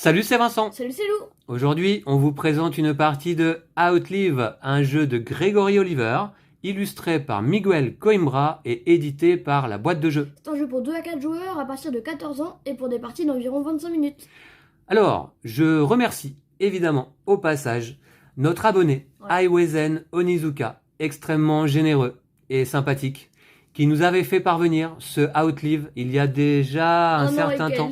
Salut, c'est Vincent. Salut, c'est Lou. Aujourd'hui, on vous présente une partie de Outlive, un jeu de Gregory Oliver, illustré par Miguel Coimbra et édité par la boîte de jeu. C'est un jeu pour 2 à 4 joueurs à partir de 14 ans et pour des parties d'environ 25 minutes. Alors, je remercie évidemment au passage notre abonné, Aiwezen Onizuka, extrêmement généreux et sympathique, qui nous avait fait parvenir ce Outlive il y a déjà un certain temps.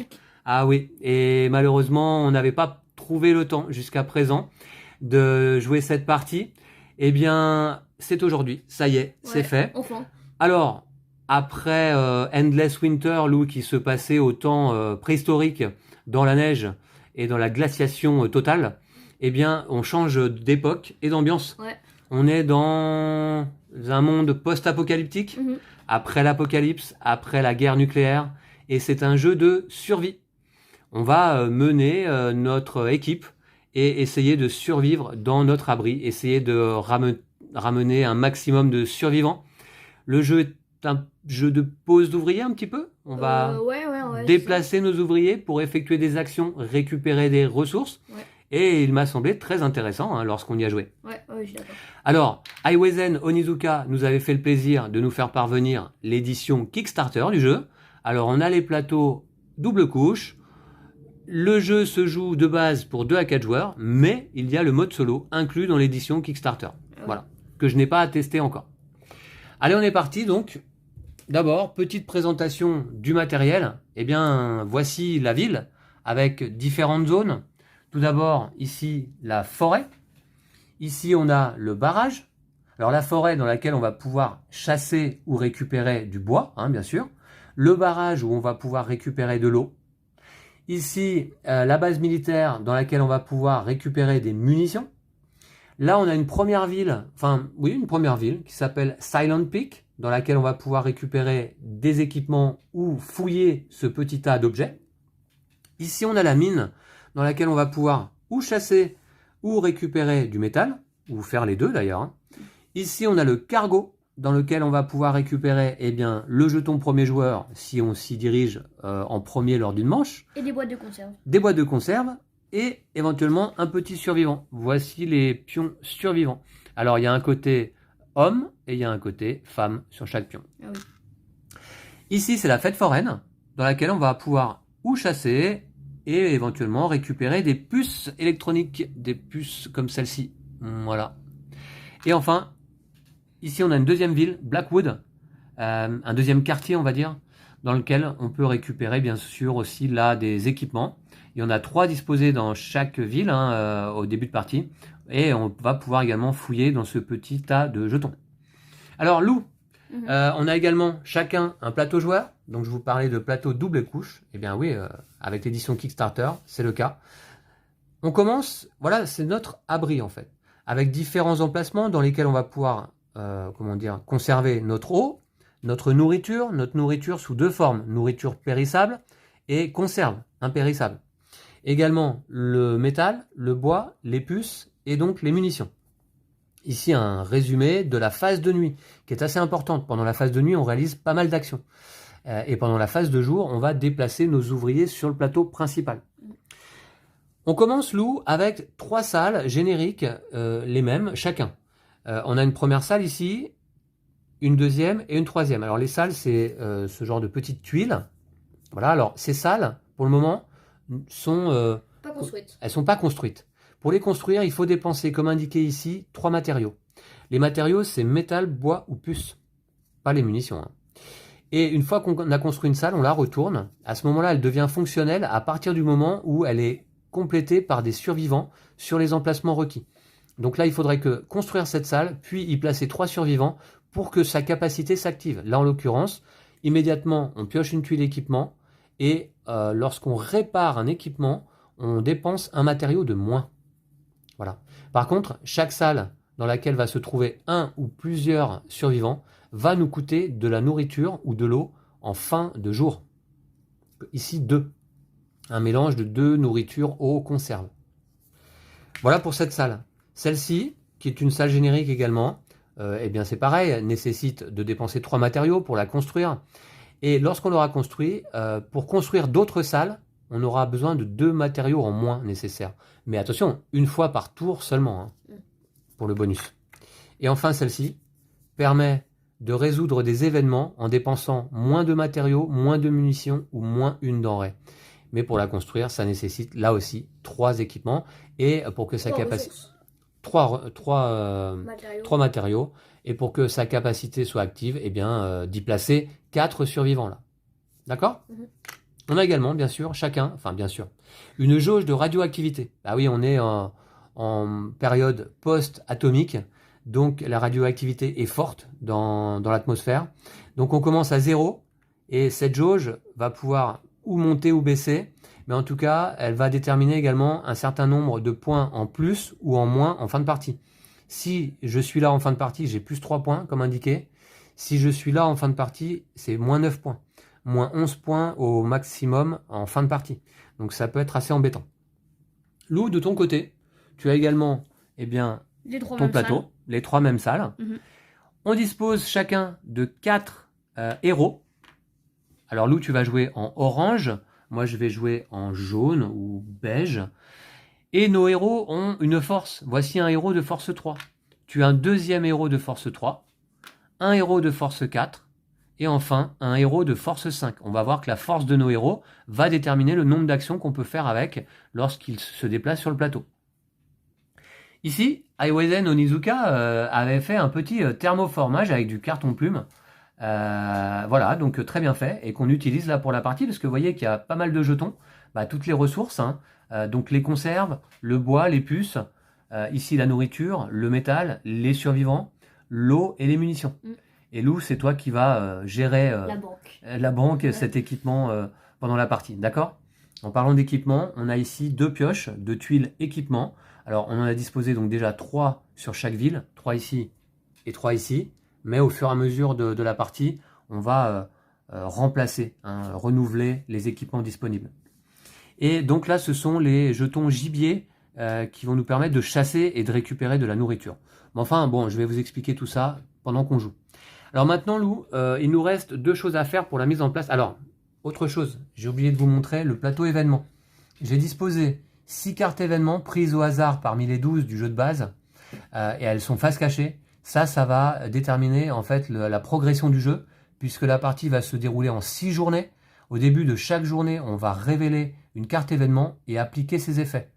Ah oui, et malheureusement, on n'avait pas trouvé le temps jusqu'à présent de jouer cette partie. Eh bien, c'est aujourd'hui, ça y est, c'est fait. Enfin. Alors, après Endless Winter, Lou, qui se passait au temps préhistorique, dans la neige et dans la glaciation totale, eh bien, on change d'époque et d'ambiance. Ouais. On est dans un monde post-apocalyptique, après l'apocalypse, après la guerre nucléaire, et c'est un jeu de survie. On va mener notre équipe et essayer de survivre dans notre abri, essayer de ramener un maximum de survivants. Le jeu est un jeu de pose d'ouvriers un petit peu. On va déplacer nos ouvriers pour effectuer des actions, récupérer des ressources. Ouais. Et il m'a semblé très intéressant lorsqu'on y a joué. Ouais, je suis d'accord. Alors, Aiwezen Onizuka nous avait fait le plaisir de nous faire parvenir l'édition Kickstarter du jeu. Alors, on a les plateaux double couche. Le jeu se joue de base pour 2 à 4 joueurs, mais il y a le mode solo inclus dans l'édition Kickstarter. Voilà, que je n'ai pas testé encore. Allez, on est parti donc. D'abord, petite présentation du matériel. Eh bien, voici la ville avec différentes zones. Tout d'abord, ici, la forêt. Ici, on a le barrage. Alors, la forêt dans laquelle on va pouvoir chasser ou récupérer du bois, bien sûr. Le barrage où on va pouvoir récupérer de l'eau. Ici, la base militaire dans laquelle on va pouvoir récupérer des munitions. Là, on a une première ville, qui s'appelle Silent Peak, dans laquelle on va pouvoir récupérer des équipements ou fouiller ce petit tas d'objets. Ici, on a la mine, dans laquelle on va pouvoir ou chasser ou récupérer du métal, ou faire les deux d'ailleurs. Ici, on a le cargo, dans lequel on va pouvoir récupérer le jeton premier joueur si on s'y dirige en premier lors d'une manche. Et des boîtes de conserve. Des boîtes de conserve et éventuellement un petit survivant. Voici les pions survivants. Alors il y a un côté homme et il y a un côté femme sur chaque pion. Ah oui. Ici c'est la fête foraine dans laquelle on va pouvoir ou chasser et éventuellement récupérer des puces électroniques, des puces comme celle-ci. Voilà. Et enfin, ici, on a une deuxième ville, Blackwood, un deuxième quartier, on va dire, dans lequel on peut récupérer, bien sûr, aussi là des équipements. Il y en a 3 disposés dans chaque ville au début de partie. Et on va pouvoir également fouiller dans ce petit tas de jetons. Alors, Lou, on a également chacun un plateau joueur. Donc, je vous parlais de plateau double couche. Eh bien oui, avec l'édition Kickstarter, c'est le cas. On commence, voilà, c'est notre abri, en fait, avec différents emplacements dans lesquels on va pouvoir conserver notre eau, notre nourriture sous 2 formes, nourriture périssable et conserve impérissable. Également le métal, le bois, les puces et donc les munitions. Ici un résumé de la phase de nuit qui est assez importante. Pendant la phase de nuit, on réalise pas mal d'actions. Et pendant la phase de jour, on va déplacer nos ouvriers sur le plateau principal. On commence, Lou, avec 3 salles génériques, les mêmes chacun. On a une première salle ici, une deuxième et une troisième. Alors les salles, c'est ce genre de petites tuiles. Voilà, alors ces salles, pour le moment, sont pas construites. Elles sont pas construites. Pour les construire, il faut dépenser, comme indiqué ici, 3 matériaux. Les matériaux, c'est métal, bois ou puce. Pas les munitions. Et une fois qu'on a construit une salle, on la retourne. À ce moment-là, elle devient fonctionnelle à partir du moment où elle est complétée par des survivants sur les emplacements requis. Donc là, il faudrait que construire cette salle, puis y placer 3 survivants pour que sa capacité s'active. Là, en l'occurrence, immédiatement, on pioche une tuile équipement et lorsqu'on répare un équipement, on dépense un matériau de moins. Voilà. Par contre, chaque salle dans laquelle va se trouver un ou plusieurs survivants va nous coûter de la nourriture ou de l'eau en fin de jour. Ici, 2. Un mélange de 2 nourritures, eau, conserve. Voilà pour cette salle. Celle-ci, qui est une salle générique également, c'est pareil, elle nécessite de dépenser 3 matériaux pour la construire. Et lorsqu'on l'aura construit, pour construire d'autres salles, on aura besoin de 2 matériaux en moins nécessaires. Mais attention, une fois par tour seulement, hein, pour le bonus. Et enfin, celle-ci permet de résoudre des événements en dépensant moins de matériaux, moins de munitions ou moins une denrée. Mais pour la construire, ça nécessite là aussi 3 équipements. Et pour que sa capacité... 3 matériaux. Et pour que sa capacité soit active, eh bien, d'y placer 4 survivants là. D'accord? On a également, bien sûr, une jauge de radioactivité. Ah oui, on est en période post-atomique, donc la radioactivité est forte dans l'atmosphère. Donc on commence à 0, et cette jauge va pouvoir ou monter ou baisser, mais en tout cas, elle va déterminer également un certain nombre de points en plus ou en moins en fin de partie. Si je suis là en fin de partie, j'ai plus 3 points, comme indiqué. Si je suis là en fin de partie, c'est moins 9 points. Moins 11 points au maximum en fin de partie. Donc ça peut être assez embêtant. Lou, de ton côté, tu as également ton plateau, les 3 mêmes salles. On dispose chacun de 4 héros. Alors Lou, tu vas jouer en orange. Moi, je vais jouer en jaune ou beige. Et nos héros ont une force. Voici un héros de force 3. Tu as un deuxième héros de force 3. Un héros de force 4. Et enfin, un héros de force 5. On va voir que la force de nos héros va déterminer le nombre d'actions qu'on peut faire avec lorsqu'ils se déplacent sur le plateau. Ici, Aiwesen Onizuka avait fait un petit thermoformage avec du carton plume. Voilà, donc très bien fait, et qu'on utilise là pour la partie, parce que vous voyez qu'il y a pas mal de jetons, toutes les ressources, hein, donc les conserves, le bois, les puces, ici la nourriture, le métal, les survivants, l'eau et les munitions. Et Lou, c'est toi qui vas gérer la banque, cet équipement pendant la partie, d'accord? En parlant d'équipement, on a ici 2 pioches de tuiles équipement. Alors on en a disposé donc déjà 3 sur chaque ville, 3 ici et 3 ici. Mais au fur et à mesure de la partie, on va remplacer, renouveler les équipements disponibles. Et donc là, ce sont les jetons gibier qui vont nous permettre de chasser et de récupérer de la nourriture. Mais enfin, bon, je vais vous expliquer tout ça pendant qu'on joue. Alors maintenant, Lou, il nous reste 2 choses à faire pour la mise en place. Alors, autre chose, j'ai oublié de vous montrer le plateau événement. J'ai disposé 6 cartes événements prises au hasard parmi les 12 du jeu de base, et elles sont face cachée. Ça va déterminer en fait la progression du jeu, puisque la partie va se dérouler en 6 journées. Au début de chaque journée, on va révéler une carte événement et appliquer ses effets.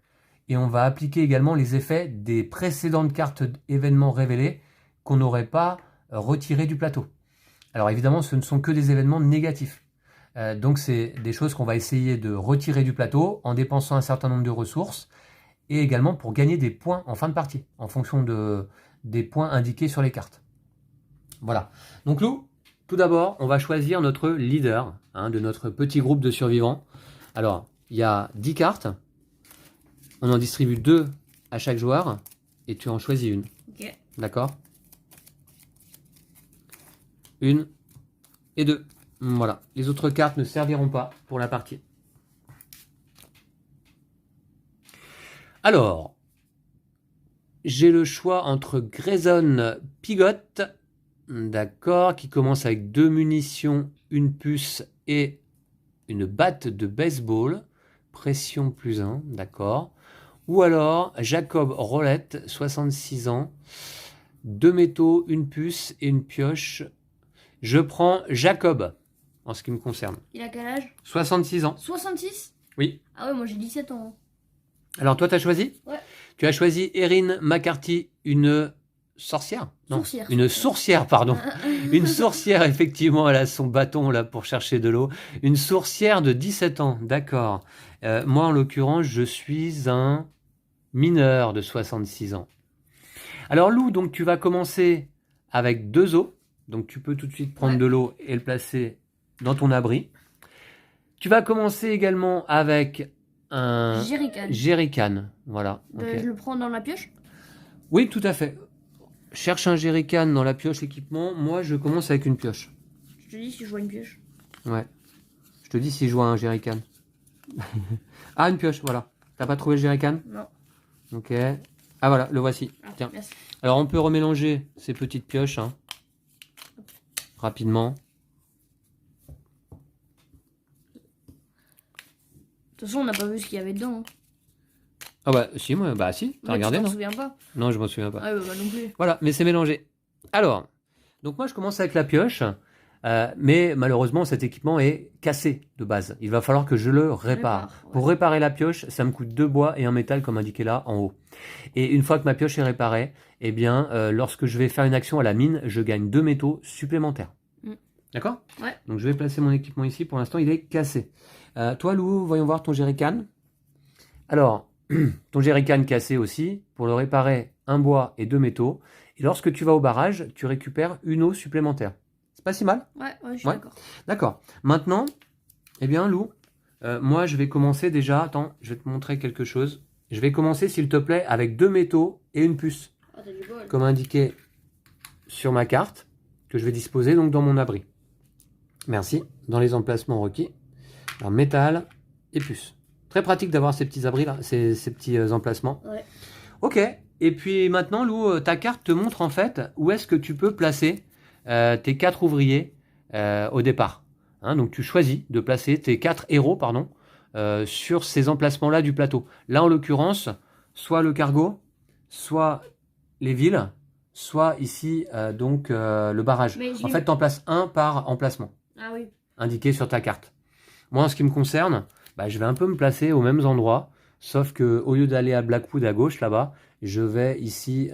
Et on va appliquer également les effets des précédentes cartes événements révélées qu'on n'aurait pas retirées du plateau. Alors évidemment, ce ne sont que des événements négatifs. Donc c'est des choses qu'on va essayer de retirer du plateau en dépensant un certain nombre de ressources, et également pour gagner des points en fin de partie, en fonction des points indiqués sur les cartes. Voilà. Donc Lou, tout d'abord, on va choisir notre leader de notre petit groupe de survivants. Alors, il y a 10 cartes. On en distribue 2 à chaque joueur, et tu en choisis une. Ok. D'accord? 1 et 2. Voilà. Les autres cartes ne serviront pas pour la partie. Alors, j'ai le choix entre Grayson Pigot, d'accord, qui commence avec 2 munitions, une puce et une batte de baseball, pression +1, d'accord. Ou alors Jacob Rolette, 66 ans, 2 métaux, une puce et une pioche. Je prends Jacob, en ce qui me concerne. Il a quel âge? 66 ans. 66? Oui. Ah ouais, moi j'ai 17 ans. Alors toi, tu as choisi? Ouais. Tu as choisi Erin McCarthy, une sorcière? Non, Sourcière. une sourcière, pardon. Une sourcière, effectivement, elle a son bâton là pour chercher de l'eau. Une sourcière de 17 ans, d'accord. Moi, en l'occurrence, je suis un mineur de 66 ans. Alors Lou, donc tu vas commencer avec 2 os. Donc tu peux tout de suite prendre de l'eau et le placer dans ton abri. Tu vas commencer également avec un jerrycan. Voilà. Okay. Je le prends dans la pioche? Oui, tout à fait. Cherche un jerrycan dans la pioche équipement. Moi, je commence avec une pioche. Je te dis si je vois une pioche. Ouais. Je te dis si je vois un jerrycan. Ah, une pioche, voilà. T'as pas trouvé le jerrycan? Non. Ok. Ah voilà, le voici. Tiens. Merci. Alors, on peut remélanger ces petites pioches rapidement. toute façon, on n'a pas vu ce qu'il y avait dedans. Hein. Ah bah si, moi, bah si, t'as regardé, tu non? t'en souviens pas? Non, je m'en souviens pas. Ah, bah non plus. Voilà, mais c'est mélangé. Alors, donc moi je commence avec la pioche, mais malheureusement cet équipement est cassé de base. Il va falloir que je le répare. Ouais. Pour réparer la pioche, ça me coûte 2 bois et un métal comme indiqué là en haut. Et une fois que ma pioche est réparée, eh bien, lorsque je vais faire une action à la mine, je gagne 2 métaux supplémentaires. D'accord? Ouais. Donc je vais placer mon équipement ici. Pour l'instant, il est cassé. Toi, Lou, voyons voir ton jerrycan. Alors, ton jerrycan cassé aussi. Pour le réparer, 1 bois et 2 métaux. Et lorsque tu vas au barrage, tu récupères une eau supplémentaire. C'est pas si mal? Ouais, je suis d'accord. D'accord. Maintenant, eh bien, Lou, moi, je vais commencer déjà. Attends, je vais te montrer quelque chose. Je vais commencer, s'il te plaît, avec 2 métaux et une puce. Ah, t'as du bol. Comme indiqué sur ma carte, que je vais disposer donc dans mon abri. Merci. Dans les emplacements requis. Alors, métal et puce. Très pratique d'avoir ces petits abris là, ces petits emplacements. Ouais. Ok. Et puis maintenant, Lou, ta carte te montre en fait où est-ce que tu peux placer tes 4 ouvriers au départ. Hein, donc tu choisis de placer tes 4 héros, pardon, sur ces emplacements-là du plateau. Là, en l'occurrence, soit le cargo, soit les villes, soit ici donc le barrage. En fait, tu en places un par emplacement. Ah oui. Indiqué sur ta carte. Moi, en ce qui me concerne, bah, je vais un peu me placer aux mêmes endroits, sauf que au lieu d'aller à Blackwood à gauche là-bas, je vais ici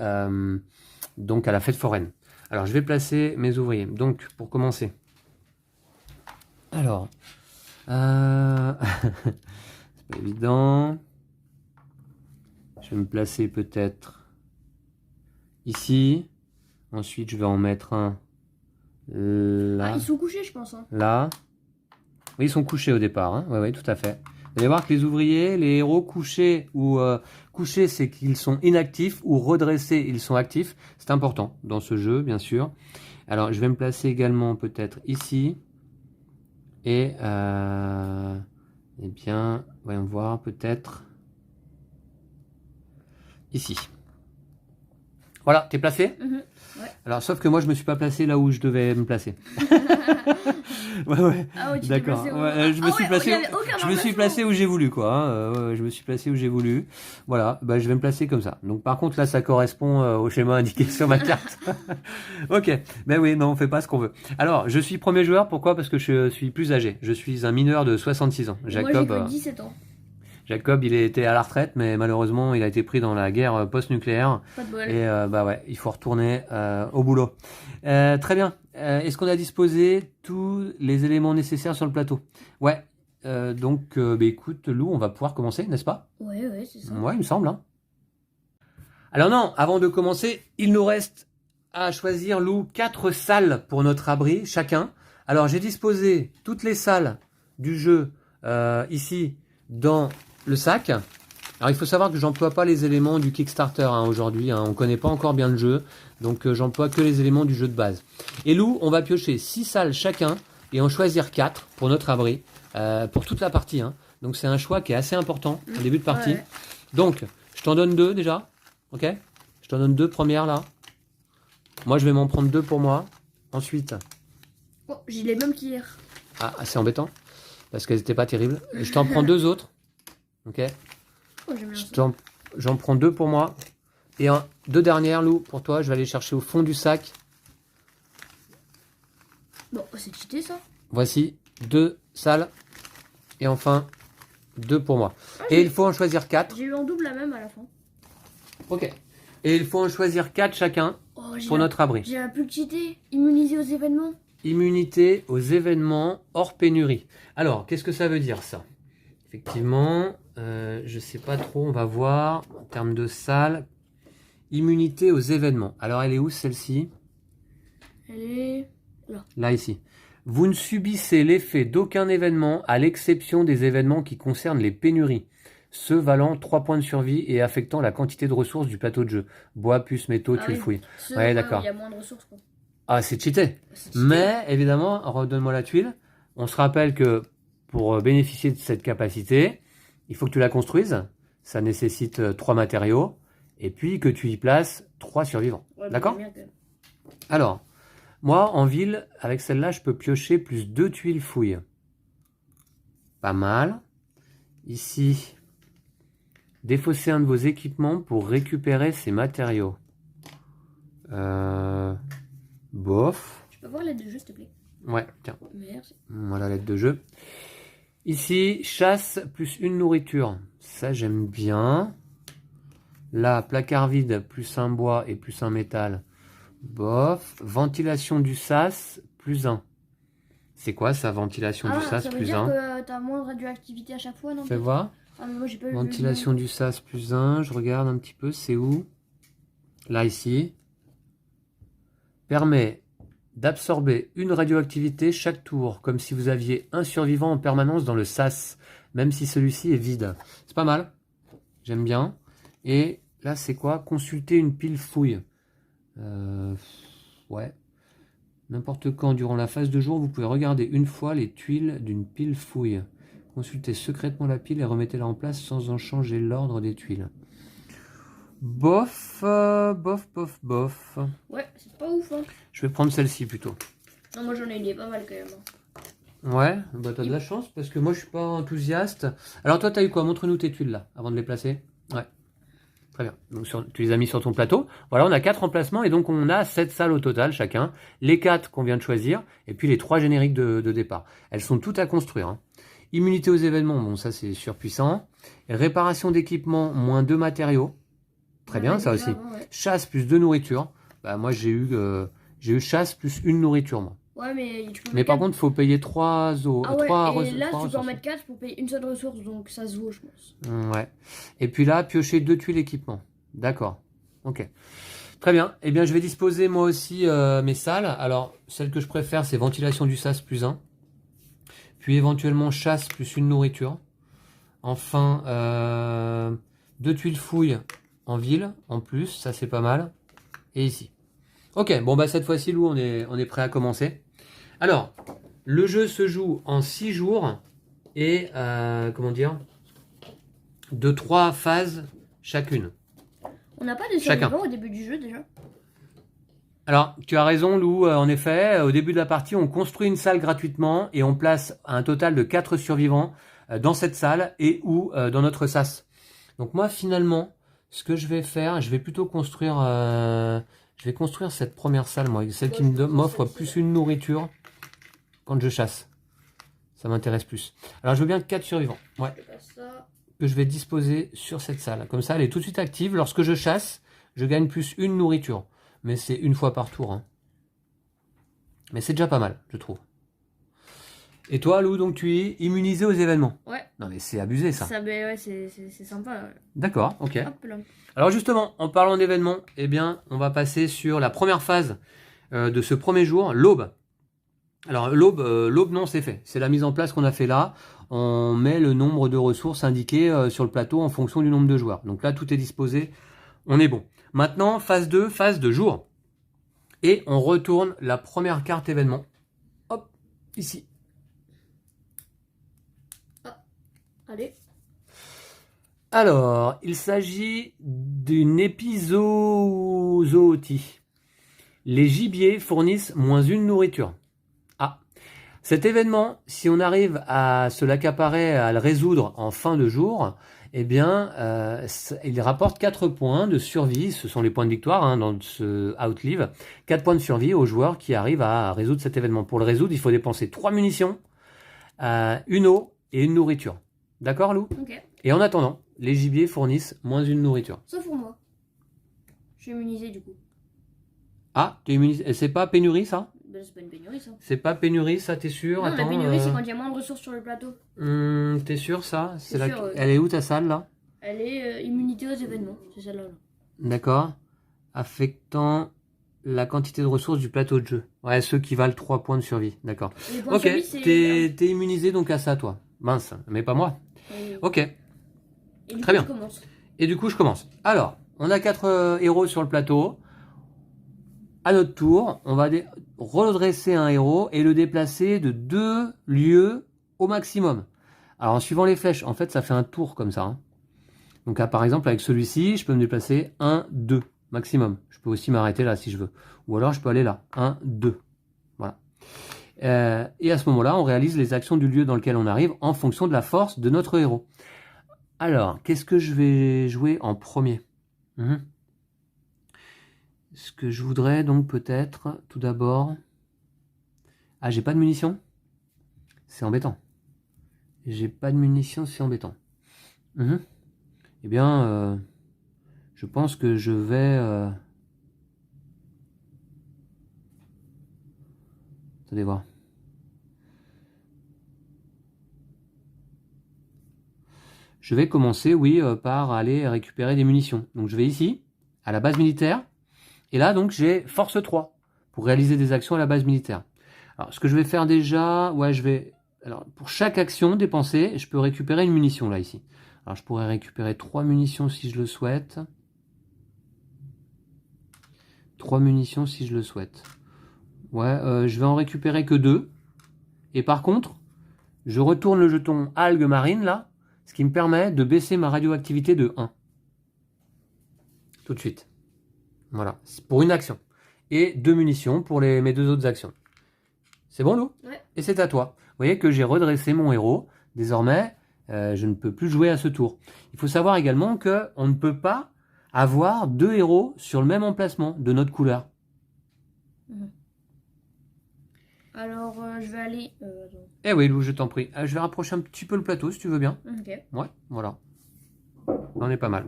donc à la fête foraine. Alors, je vais placer mes ouvriers. Donc, pour commencer. Alors, c'est pas évident. Je vais me placer peut-être ici. Ensuite, je vais en mettre un là. Ah, ils sont couchés, je pense. Hein. Là. Oui, ils sont couchés au départ. Hein. Oui, tout à fait. Vous allez voir que les ouvriers, les héros couchés ou couchés, c'est qu'ils sont inactifs, ou redressés, ils sont actifs. C'est important dans ce jeu, bien sûr. Alors, je vais me placer également peut-être ici. Et, eh bien, voyons voir peut-être ici. Voilà, t'es placé? Ouais. Alors, sauf que moi, je me suis pas placé là où je devais me placer. Ouais. Ah ouais, tu D'accord. t'es placé Ouais, je me suis placé. Je me suis emplacement. placé où j'ai voulu, quoi. Hein. Je me suis placé où j'ai voulu. Voilà. Bah, je vais me placer comme ça. Donc, par contre, là, ça correspond au schéma indiqué sur ma carte. Ok. Mais oui, non, on fait pas ce qu'on veut. Alors, je suis premier joueur. Pourquoi? Parce que je suis plus âgé. Je suis un mineur de 66 ans. Jacob. Moi, j'ai que 17 ans. Jacob, il était à la retraite, mais malheureusement, il a été pris dans la guerre post-nucléaire. Pas de bol. Et bah ouais, il faut retourner au boulot. Très bien. Est-ce qu'on a disposé tous les éléments nécessaires sur le plateau? Ouais. Donc, bah, écoute, Lou, on va pouvoir commencer, n'est-ce pas? Ouais, c'est ça. Ouais, il me semble. Hein. Alors non, avant de commencer, il nous reste à choisir, Lou, 4 salles pour notre abri, chacun. Alors, j'ai disposé toutes les salles du jeu ici dans le sac. Alors il faut savoir que j'emploie pas les éléments du Kickstarter hein, aujourd'hui, hein. On connaît pas encore bien le jeu, donc j'emploie que les éléments du jeu de base. Et Lou, on va piocher 6 salles chacun et en choisir 4 pour notre abri, pour toute la partie. Hein. Donc c'est un choix qui est assez important au début de partie. Ouais. Donc je t'en donne 2 déjà, ok? Je t'en donne 2 premières là. Moi je vais m'en prendre 2 pour moi. Ensuite... Oh, j'ai les mêmes qu'hier. Ah, c'est embêtant, parce qu'elles n'étaient pas terribles. Je t'en prends 2 autres, ok? Oh, j'aime bien ça. J'en prends 2 pour moi. Et 2 dernières, Lou, pour toi. Je vais aller chercher au fond du sac. Bon, c'est cheaté ça. Voici 2 salles. Et enfin, 2 pour moi. Ah, et il faut en choisir 4. J'ai eu en double la même à la fin. Ok. Et il faut en choisir 4 chacun Oh, pour notre abri. J'ai la plus cheatée. Immunisé aux événements. Immunité aux événements hors pénurie. Alors, qu'est-ce que ça veut dire ça? Effectivement, je sais pas trop, on va voir en termes de salle. Immunité aux événements. Alors, elle est où celle-ci? Elle est là. Là, ici. Vous ne subissez l'effet d'aucun événement à l'exception des événements qui concernent les pénuries. Ceux valant 3 points de survie et affectant la quantité de ressources du plateau de jeu. Bois, puces, métaux, tuiles, fouilles. Ouais, d'accord. Il y a moins de ressources quoi. Ah, c'est cheaté. Mais, évidemment, redonne-moi la tuile. On se rappelle que pour bénéficier de cette capacité, il faut que tu la construises. Ça nécessite 3 matériaux. Et puis que tu y places 3 survivants. Ouais, d'accord? Alors, moi, en ville, avec celle-là, je peux piocher plus 2 tuiles fouilles. Pas mal. Ici, défausser un de vos équipements pour récupérer ces matériaux. Bof. Tu peux voir l'aide de jeu, s'il te plaît? Ouais, tiens. Merci. Voilà l'aide de jeu. Ici, chasse plus une nourriture. Ça, j'aime bien. Là, placard vide plus un bois et plus un métal. Bof. Ventilation du sas plus 1. C'est quoi ça, ventilation du sas ça veut plus dire 1? que t'as moins de radioactivité à chaque fois, non? Fais voir. Ah, mais moi, j'ai pas eu Ventilation du sas plus 1. Je regarde un petit peu, c'est où? Là, ici. Permet d'absorber une radioactivité chaque tour, comme si vous aviez un survivant en permanence dans le sas, même si celui-ci est vide. C'est pas mal. J'aime bien. Et là, c'est quoi? Consulter une pile fouille. Ouais. N'importe quand durant la phase de jour, vous pouvez regarder une fois les tuiles d'une pile fouille. Consultez secrètement la pile et remettez-la en place sans en changer l'ordre des tuiles. Bof, bof. Ouais, c'est pas ouf, hein. Je vais prendre celle-ci plutôt. Non, moi j'en ai eu pas mal quand même. Ouais, bah t'as de la chance parce que moi je suis pas enthousiaste. Alors toi t'as eu quoi? Montre-nous tes tuiles là, avant de les placer. Ouais. Très bien. Donc tu les as mis sur ton plateau. Voilà, on a 4 emplacements et donc on a 7 salles au total chacun. Les 4 qu'on vient de choisir et puis les 3 génériques de départ. Elles sont toutes à construire. Hein. Immunité aux événements, bon ça c'est surpuissant. Réparation d'équipement, moins 2 matériaux. Très bien, ça aussi. Ouais. Chasse plus 2 nourritures. Bah moi j'ai eu chasse plus 1 nourriture moi. Ouais, mais tu peux Mais par contre, il faut payer 3 eaux. Ah ouais, 3 et là, tu peux en ressources. mettre 4 pour payer une seule ressource, donc ça se vaut, je pense. Ouais. Et puis là, piocher 2 tuiles équipement. D'accord. Ok. Très bien. Eh bien, je vais disposer moi aussi mes salles. Alors, celle que je préfère, c'est ventilation du sas plus 1. Puis éventuellement chasse plus 1 nourriture. Enfin, 2 tuiles fouilles en ville, en plus. Ça, c'est pas mal. Et ici. Ok. Bon, bah cette fois-ci, Lou, on est prêt à commencer. Alors, le jeu se joue en 6 jours et, comment dire, de 3 phases chacune. On n'a pas de survivants au début du jeu déjà? Alors, tu as raison, Lou, en effet, au début de la partie, on construit une salle gratuitement et on place un total de 4 survivants dans cette salle et ou dans notre sas. Donc moi, finalement, ce que je vais faire, je vais plutôt construire... je vais construire cette première salle, moi, celle qui m'offre plus une nourriture quand je chasse. Ça m'intéresse plus. Alors, je veux bien 4 survivants. Ouais. Que je vais disposer sur cette salle. Comme ça, elle est tout de suite active. Lorsque je chasse, je gagne plus 1 nourriture. Mais c'est 1 fois par tour. Hein. Mais c'est déjà pas mal, je trouve. Et toi, Lou, donc tu es immunisé aux événements? Ouais. Non, mais c'est abusé, ça. Ouais, c'est sympa. Ouais. D'accord, ok. Hop là. Alors justement, en parlant d'événements, eh bien, on va passer sur la première phase de ce premier jour, l'aube. Alors l'aube, non, c'est fait. C'est la mise en place qu'on a fait là. On met le nombre de ressources indiquées sur le plateau en fonction du nombre de joueurs. Donc là, tout est disposé. On est bon. Maintenant, phase 2, phase de jour. Et on retourne la première carte événement. Hop, ici. Ah, allez. Alors, il s'agit d'une épizootie. Les gibiers fournissent moins 1 nourriture. Ah, cet événement, si on arrive à se l'accaparer, à le résoudre en fin de jour, eh bien, il rapporte 4 points de survie. Ce sont les points de victoire hein, dans ce Outlive. 4 points de survie aux joueurs qui arrivent à résoudre cet événement. Pour le résoudre, il faut dépenser 3 munitions, 1 eau et 1 nourriture. D'accord, Lou? Ok. Et en attendant, les gibiers fournissent moins 1 nourriture. Sauf pour moi. Je suis immunisé du coup. Ah, tu es immunisé. C'est pas pénurie, ça? Ben, c'est pas une pénurie, ça. C'est pas pénurie, ça, t'es sûr? Non, Attends, la pénurie, c'est quand il y a moins de ressources sur le plateau. T'es sûr, ça? C'est sûr, ouais. Elle est où, ta salle, là? Elle est immunité aux événements. C'est celle-là. D'accord. Affectant la quantité de ressources du plateau de jeu. Ouais, ceux qui valent 3 points de survie. D'accord. Ok, t'es immunisé donc à ça, toi. Mince, mais pas moi. Oui. Ok. Et Très bien. Je commence. Et du coup, je commence. Alors, on a 4 héros sur le plateau. À notre tour, on va redresser un héros et le déplacer de 2 lieux au maximum. Alors, en suivant les flèches, en fait, ça fait un tour comme ça. Hein. Donc, là, par exemple, avec celui-ci, je peux me déplacer 1, 2 maximum. Je peux aussi m'arrêter là si je veux. Ou alors, je peux aller là. 1, 2. Voilà. Et à ce moment-là, on réalise les actions du lieu dans lequel on arrive en fonction de la force de notre héros. Alors, qu'est-ce que je vais jouer en premier? Ce que je voudrais donc peut-être, tout d'abord... Ah, j'ai pas de munitions? C'est embêtant. J'ai pas de munitions, c'est embêtant. Eh bien, je pense que je vais... Attendez voir. Je vais commencer, oui, par aller récupérer des munitions. Donc je vais ici, à la base militaire. Et là, donc, j'ai force 3 pour réaliser des actions à la base militaire. Alors, ce que je vais faire déjà... Ouais, je vais... Alors, pour chaque action dépensée, je peux récupérer une munition, là, ici. Alors, je pourrais récupérer 3 munitions si je le souhaite. 3 munitions si je le souhaite. Ouais, je vais en récupérer que 2. Et par contre, je retourne le jeton algue marine, là, ce qui me permet de baisser ma radioactivité de 1. Tout de suite. Voilà, pour une action. Et 2 munitions pour mes 2 autres actions. C'est bon, Lou? Ouais. Et c'est à toi. Vous voyez que j'ai redressé mon héros. Désormais, je ne peux plus jouer à ce tour. Il faut savoir également qu'on ne peut pas avoir 2 héros sur le même emplacement de notre couleur. Alors, je vais aller... Eh oui, Lou, je t'en prie. Je vais rapprocher un petit peu le plateau, si tu veux bien. Ok. Ouais, voilà. On est pas mal.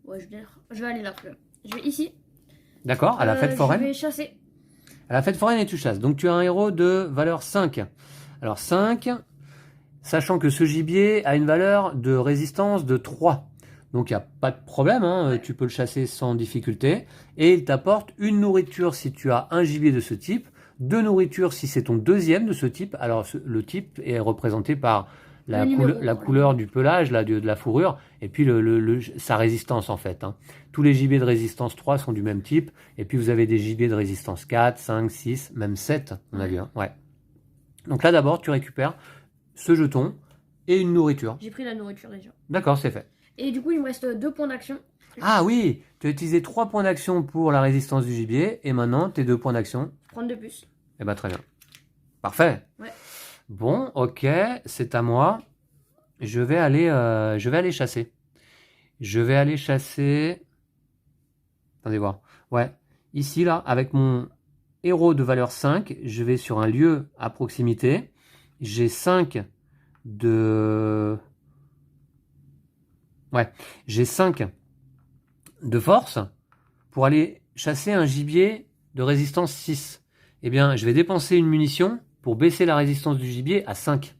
Ouais, je vais aller là. Je vais ici. D'accord, à la fête foraine. Je vais chasser. À la fête foraine et tu chasses. Donc tu as un héros de valeur 5. Alors 5, sachant que ce gibier a une valeur de résistance de 3. Donc il n'y a pas de problème, hein, Ouais. tu peux le chasser sans difficulté. Et il t'apporte une nourriture si tu as un gibier de ce type, 2 nourritures si c'est ton deuxième de ce type. Alors le type est représenté par la couleur du pelage, là, de la fourrure, et puis sa résistance en fait. Hein. Tous les gibiers de résistance 3 sont du même type, et puis vous avez des gibiers de résistance 4, 5, 6, même 7, on a vu. Hein. Ouais. Donc là d'abord tu récupères ce jeton et une nourriture. J'ai pris la nourriture déjà. D'accord, c'est fait. Et du coup, il me reste 2 points d'action. Ah oui, tu as utilisé 3 points d'action pour la résistance du gibier, et maintenant tes 2 points d'action. Prendre 2 puces. Eh ben très bien. Parfait. Ouais. Bon, ok, c'est à moi. Je vais aller chasser. Je vais aller chasser... Attendez voir. Ouais, ici, là, avec mon héros de valeur 5, je vais sur un lieu à proximité. J'ai 5 de... Ouais, j'ai 5 de force pour aller chasser un gibier de résistance 6. Eh bien, je vais dépenser une munition pour baisser la résistance du gibier à 5.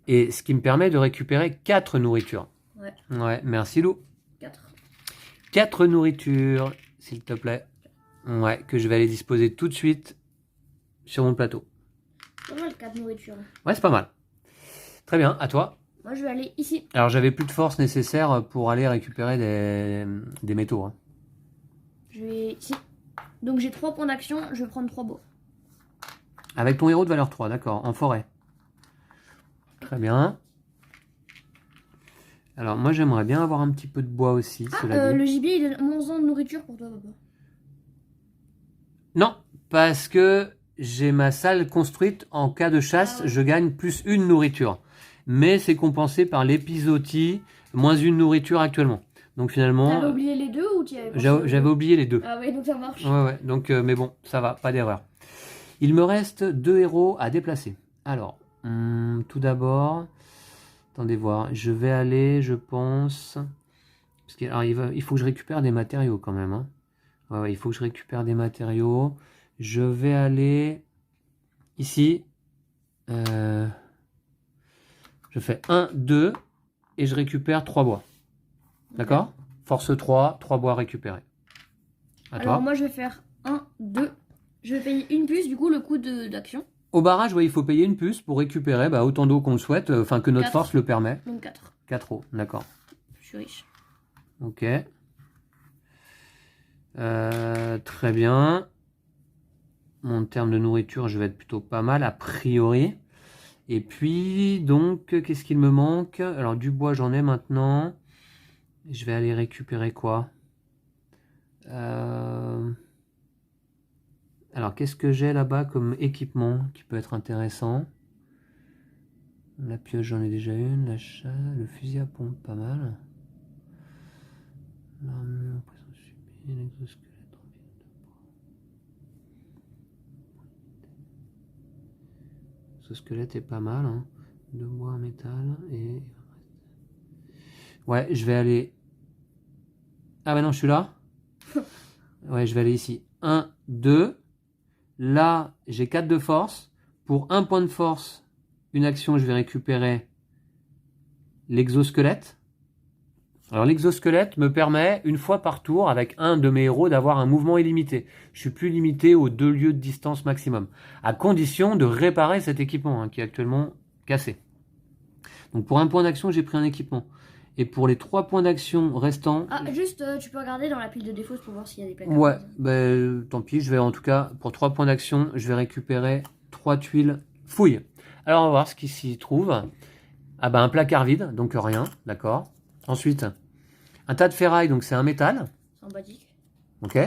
Et ce qui me permet de récupérer 4 nourritures. Ouais. Ouais, merci Lou. 4. 4 nourritures, s'il te plaît. Ouais, que je vais aller disposer tout de suite sur mon plateau. Pas mal, 4 nourritures. Ouais, c'est pas mal. Très bien, à toi. Moi, je vais aller ici. Alors, j'avais plus de force nécessaire pour aller récupérer des métaux. Hein. Je vais ici. Donc, j'ai 3 points d'action. Je vais prendre 3 bois. Avec ton héros de valeur 3, d'accord, en forêt. Très bien. Alors, moi, j'aimerais bien avoir un petit peu de bois aussi, cela dit. Le gibier, il donne moins 1 de nourriture pour toi, papa. Non, parce que j'ai ma salle construite. En cas de chasse, je gagne plus 1 nourriture. Mais c'est compensé par l'épisodie, moins 1 nourriture actuellement. Donc finalement... T'avais oublié les 2 ou tu y avais pensé? J'avais oublié les 2. Ah ouais, donc ça marche. Ouais, donc, mais bon, ça va, pas d'erreur. Il me reste 2 héros à déplacer. Alors, tout d'abord, attendez voir, je vais aller, je pense... Parce que, alors, il faut que je récupère des matériaux quand même. Hein. Ouais, il faut que je récupère des matériaux. Je vais aller ici. Je fais 1, 2 et je récupère 3 bois. D'accord? Force 3, 3 bois récupérés. À Alors toi. moi je vais faire 1, 2. Je vais payer une puce, du coup le coût d'action. Au barrage, ouais, il faut payer une puce pour récupérer autant d'eau qu'on le souhaite, enfin que notre 4. force le permet. Donc 4. 4 eau, d'accord. Je suis riche. Ok. Très bien. En termes de nourriture, je vais être plutôt pas mal, a priori. Et puis, donc, qu'est-ce qu'il me manque? Alors, du bois, j'en ai maintenant. Je vais aller récupérer quoi? Alors, qu'est-ce que j'ai là-bas comme équipement qui peut être intéressant? La pioche, j'en ai déjà une. L'achat, le fusil à pompe, pas mal. L'armure, pression subie, l'exosquelette. L'exosquelette est pas mal. Hein. De bois, en métal et... Ouais, je vais aller... Ah bah non, je suis là. Ouais, je vais aller ici. 1, 2. Là, j'ai 4 de force. Pour 1 point de force, une action, je vais récupérer l'exosquelette. Alors l'exosquelette me permet, une fois par tour, avec un de mes héros, d'avoir un mouvement illimité. Je suis plus limité aux 2 lieux de distance maximum. À condition de réparer cet équipement, hein, qui est actuellement cassé. Donc pour 1 point d'action, j'ai pris un équipement. Et pour les 3 points d'action restants... Ah, juste, tu peux regarder dans la pile de défauts pour voir s'il y a des placards. Ouais, tant pis, je vais en tout cas, pour 3 points d'action, je vais récupérer 3 tuiles fouilles. Alors on va voir ce qui s'y trouve. Ah bah un placard vide, donc rien, d'accord. Ensuite, un tas de ferraille, donc c'est un métal. C'est en basique. Ok.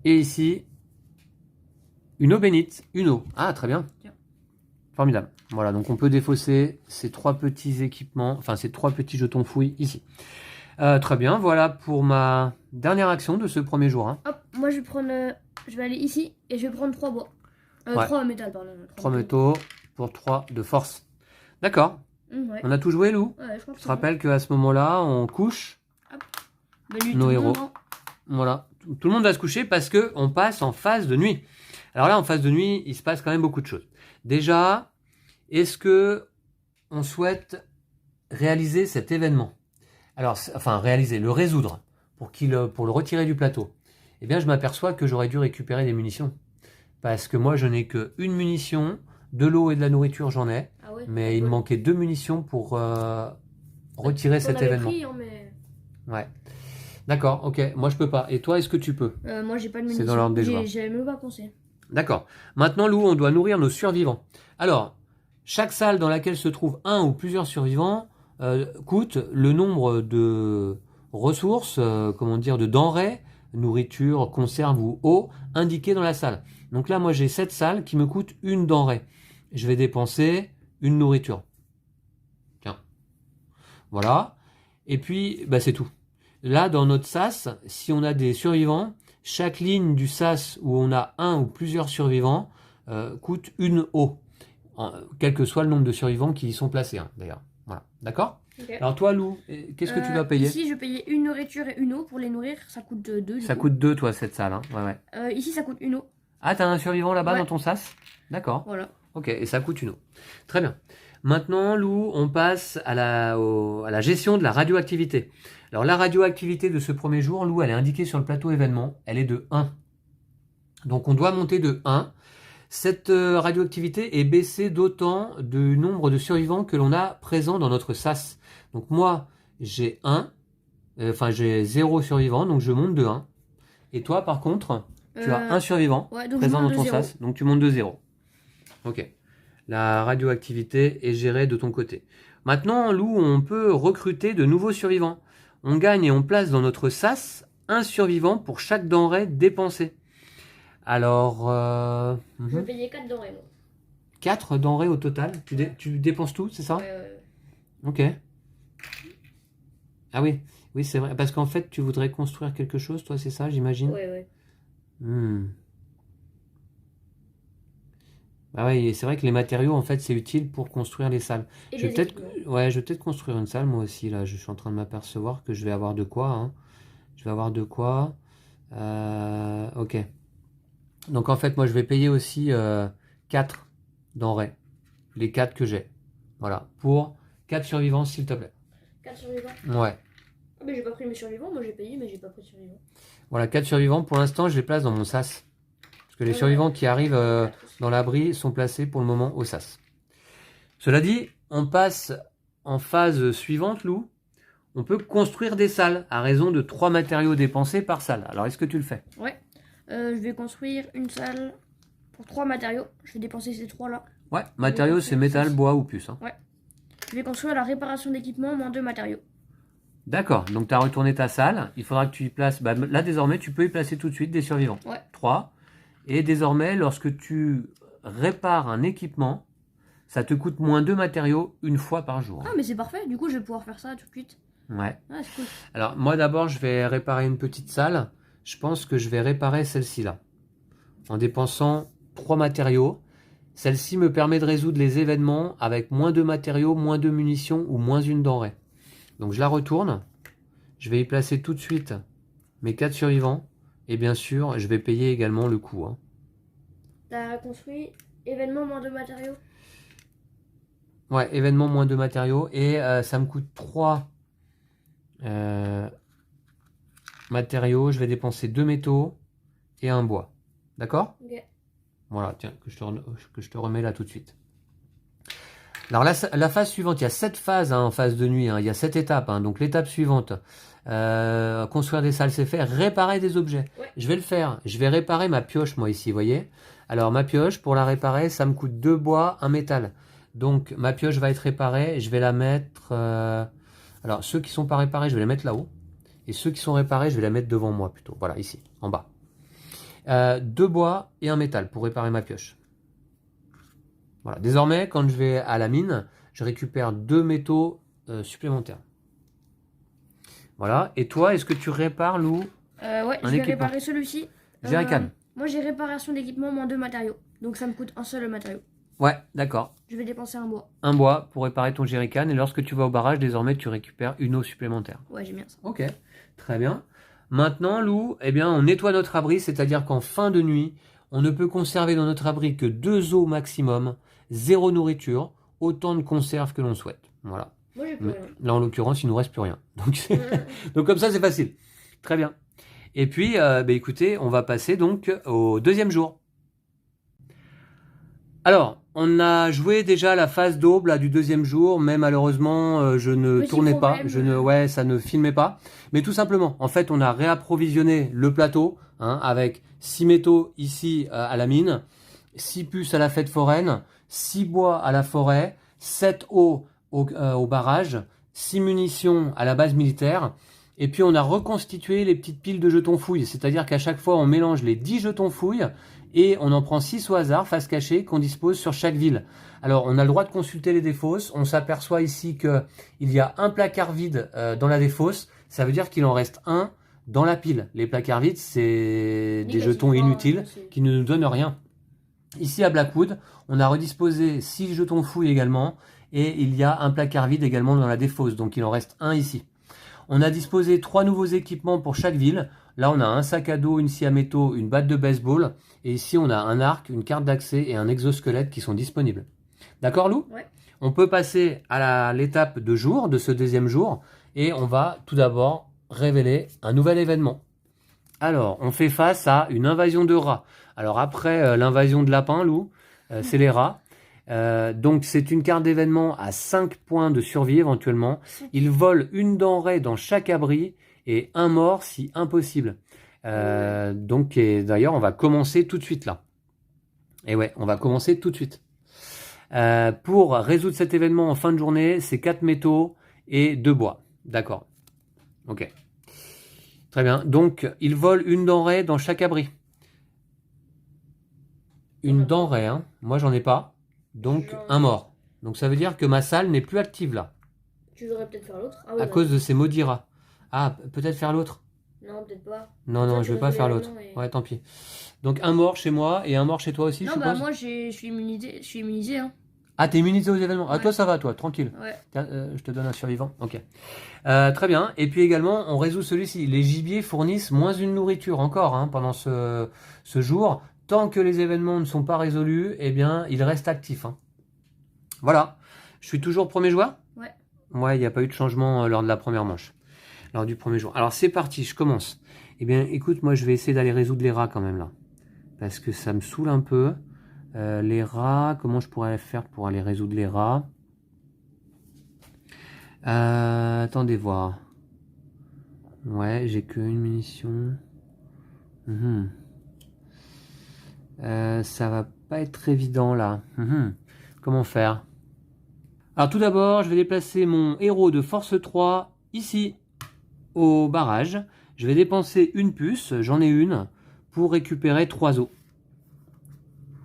Et ici, une eau bénite, une eau. Ah, très bien. Tiens. Formidable. Voilà, donc on peut défausser ces 3 petits équipements, enfin ces 3 petits jetons fouilles ici. Très bien, voilà pour ma dernière action de ce premier jour. Hein. Hop, moi je vais prendre, je vais aller ici et je vais prendre 3 bois. Ouais. 3 métal, pardon. 3 métaux pour 3 de force. D'accord. Ouais. On a tout joué, Lou? Ouais, je crois que Je te rappelle qu'à ce moment-là, on couche nos héros. Voilà. Tout le monde va se coucher parce qu'on passe en phase de nuit. Alors là, en phase de nuit, il se passe quand même beaucoup de choses. Déjà, est-ce que on souhaite réaliser cet événement? Alors, enfin, le résoudre pour le retirer du plateau. Eh bien, je m'aperçois que j'aurais dû récupérer des munitions. Parce que moi, je n'ai qu'une munition, de l'eau et de la nourriture, j'en ai. Ah ouais, mais il me manquait 2 munitions pour retirer cet événement. Pris, hein, mais... Ouais. D'accord, ok. Moi, je peux pas. Et toi, est-ce que tu peux? Moi, j'ai pas de munitions. C'est dans l'ordre des joueurs. J'avais même pas pensé. D'accord. Maintenant, Lou, on doit nourrir nos survivants. Alors, chaque salle dans laquelle se trouve un ou plusieurs survivants coûte le nombre de ressources, de denrées, nourriture, conserve ou eau, indiquées dans la salle. Donc là, moi, j'ai 7 salles qui me coûtent une denrée. Je vais dépenser une nourriture. Tiens. Voilà. Et puis, bah, c'est tout. Là, dans notre sas, si on a des survivants, chaque ligne du sas où on a un ou plusieurs survivants coûte une eau. Quel que soit le nombre de survivants qui y sont placés, hein, d'ailleurs. Voilà. D'accord? Okay. Alors toi, Lou, qu'est-ce que tu vas payer? Ici, je payais une nourriture et une eau. Pour les nourrir, ça coûte 2. Ça coûte 2, toi, cette salle. Hein. Ouais. Ici, ça coûte une eau. Ah, t'as un survivant là-bas ouais. dans ton sas? D'accord. Voilà. Ok, et ça coûte une eau. Très bien. Maintenant, Lou, on passe à la gestion de la radioactivité. Alors, la radioactivité de ce premier jour, Lou, elle est indiquée sur le plateau événement. Elle est de 1. Donc, on doit monter de 1. Cette radioactivité est baissée d'autant du nombre de survivants que l'on a présents dans notre sas. Donc, moi, j'ai 1. J'ai 0 survivant, donc je monte de 1. Et toi, par contre, tu as un survivant présent dans ton sas, donc tu montes de 0. Ok. La radioactivité est gérée de ton côté. Maintenant, Lou, on peut recruter de nouveaux survivants. On gagne et on place dans notre sas un survivant pour chaque denrée dépensée. Alors... Je vais payer 4 denrées, moi. 4 denrées au total? Tu dépenses tout, c'est ça? Ouais. Ok. Ah oui, c'est vrai. Parce qu'en fait, tu voudrais construire quelque chose, toi, c'est ça, j'imagine? Ouais. Bah ouais, c'est vrai que les matériaux, en fait, c'est utile pour construire les salles. Je vais peut-être construire une salle, moi aussi, là. Je suis en train de m'apercevoir que je vais avoir de quoi, hein. Je vais avoir de quoi. Ok. Donc, en fait, moi, je vais payer aussi 4 denrées. Les 4 que j'ai. Voilà. Pour 4 survivants, s'il te plaît. 4 survivants? Ouais. Ah, mais j'ai pas pris mes survivants. Moi, j'ai payé, mais j'ai pas pris de survivants. Voilà, 4 survivants. Pour l'instant, je les place dans mon sas. Parce que les survivants qui arrivent dans l'abri sont placés pour le moment au sas. Cela dit, on passe en phase suivante, Lou. On peut construire des salles à raison de 3 matériaux dépensés par salle. Alors, est-ce que tu le fais? Ouais. Je vais construire une salle pour 3 matériaux. Je vais dépenser ces 3 là. Ouais, matériaux, c'est métal, bois ou puce. Hein. Ouais. Je vais construire la réparation d'équipement, moins 2 matériaux. D'accord, donc tu as retourné ta salle. Il faudra que tu y places... Bah, là, désormais, tu peux y placer tout de suite des survivants. Ouais. 3. Et désormais, lorsque tu répares un équipement, ça te coûte moins 2 matériaux une fois par jour. Ah, mais c'est parfait. Du coup, je vais pouvoir faire ça tout de suite. Ouais. Ah, c'est cool. Alors, moi d'abord, je vais réparer une petite salle. Je pense que je vais réparer celle-ci là. En dépensant 3 matériaux. Celle-ci me permet de résoudre les événements avec moins de matériaux, moins de munitions ou moins une denrée. Donc je la retourne. Je vais y placer tout de suite mes 4 survivants. Et bien sûr, je vais payer également le coût. Hein. T'as construit événement moins de matériaux? Ouais, événement moins de matériaux. Et ça me coûte 3 matériaux. Je vais dépenser 2 métaux et un bois. D'accord? Ok. Voilà, tiens, que je te remets là tout de suite. Alors la phase suivante, il y a 7 phases en phase de nuit, hein, il y a 7 étapes. Hein, donc l'étape suivante, construire des salles, c'est fait. Réparer des objets. Ouais. Je vais le faire. Je vais réparer ma pioche, moi ici, vous voyez. Alors ma pioche, pour la réparer, ça me coûte 2 bois, 1 métal. Donc ma pioche va être réparée. Je vais la mettre... Alors ceux qui ne sont pas réparés, je vais les mettre là-haut. Et ceux qui sont réparés, je vais les mettre devant moi plutôt. Voilà, ici, en bas. 2 bois et 1 métal pour réparer ma pioche. Voilà. Désormais, quand je vais à la mine, je récupère 2 métaux supplémentaires. Voilà. Et toi, est-ce que tu répares, Lou, Ouais, je vais réparer celui-ci. Jerrycan. Moi, j'ai réparation d'équipement moins 2 matériaux. Donc, ça me coûte un seul matériau. Ouais, d'accord. Je vais dépenser un bois. Un bois pour réparer ton jerrycan. Et lorsque tu vas au barrage, désormais, tu récupères une eau supplémentaire. Ouais, j'aime bien ça. Ok, très bien. Maintenant, Lou, eh bien, on nettoie notre abri, c'est-à-dire qu'en fin de nuit, on ne peut conserver dans notre abri que 2 os maximum, 0 nourriture, autant de conserves que l'on souhaite. Voilà. Moi, j'ai plus rien. Là, en l'occurrence, il nous reste plus rien. Donc, donc comme ça, c'est facile. Très bien. Et puis, écoutez, on va passer donc au deuxième jour. Alors, on a joué déjà la phase d'aube là du deuxième jour, mais malheureusement, je ne tournais pas, ça ne filmait pas. Mais tout simplement, en fait, on a réapprovisionné le plateau avec 6 métaux ici à la mine, 6 puces à la fête foraine, 6 bois à la forêt, 7 eaux au barrage, 6 munitions à la base militaire. Et puis on a reconstitué les petites piles de jetons fouilles, c'est-à-dire qu'à chaque fois on mélange les 10 jetons fouilles et on en prend 6 au hasard, face cachée, qu'on dispose sur chaque ville. Alors on a le droit de consulter les défausses, on s'aperçoit ici qu'il y a un placard vide dans la défausse, ça veut dire qu'il en reste un dans la pile. Les placards vides, c'est des jetons inutiles qui ne nous donnent rien. Ici à Blackwood, on a redisposé 6 jetons fouilles également et il y a un placard vide également dans la défausse, donc il en reste un ici. On a disposé 3 nouveaux équipements pour chaque ville. Là, on a un sac à dos, une scie à métaux, une batte de baseball. Et ici, on a un arc, une carte d'accès et un exosquelette qui sont disponibles. D'accord, Lou? Ouais. On peut passer à l'étape de jour, de ce deuxième jour. Et on va tout d'abord révéler un nouvel événement. Alors, on fait face à une invasion de rats. Alors après l'invasion de lapins, Lou, c'est les rats. Donc c'est une carte d'événement à 5 points de survie éventuellement. Ils volent une denrée dans chaque abri et un mort si impossible. Donc d'ailleurs on va commencer tout de suite là. Et ouais, on va commencer tout de suite. Pour résoudre cet événement en fin de journée, c'est 4 métaux et 2 bois. D'accord. Ok. Très bien. Donc ils volent une denrée dans chaque abri. Une denrée, hein. Moi j'en ai pas. Donc un mort. Donc ça veut dire que ma salle n'est plus active là. Tu voudrais peut-être faire l'autre? À cause de ces maudits rats. Ah, peut-être faire l'autre. Non, peut-être pas. Non, je vais pas faire l'autre. Ouais, tant pis. Donc un mort chez moi et un mort chez toi aussi, je suppose. Non, bah moi je suis immunisé. Hein. Ah, t'es immunisé aux événements. Ouais. Ah, toi ça va, toi, tranquille. Ouais. Tiens, je te donne un survivant. Ok. Très bien. Et puis également, on résout celui-ci. Les gibiers fournissent moins une nourriture encore pendant ce jour. Tant que les événements ne sont pas résolus, eh bien, ils restent actifs. Voilà. Je suis toujours premier joueur? Ouais. Ouais, il n'y a pas eu de changement lors de la première manche. Lors du premier jour. Alors, c'est parti, je commence. Eh bien, écoute, moi, je vais essayer d'aller résoudre les rats quand même, là. Parce que ça me saoule un peu. Les rats, comment je pourrais faire pour aller résoudre les rats? Attendez voir. Ouais, j'ai qu'une munition. Ça va pas être évident là. Comment faire? Alors tout d'abord, je vais déplacer mon héros de force 3 ici au barrage. Je vais dépenser une puce, j'en ai une, pour récupérer 3 os.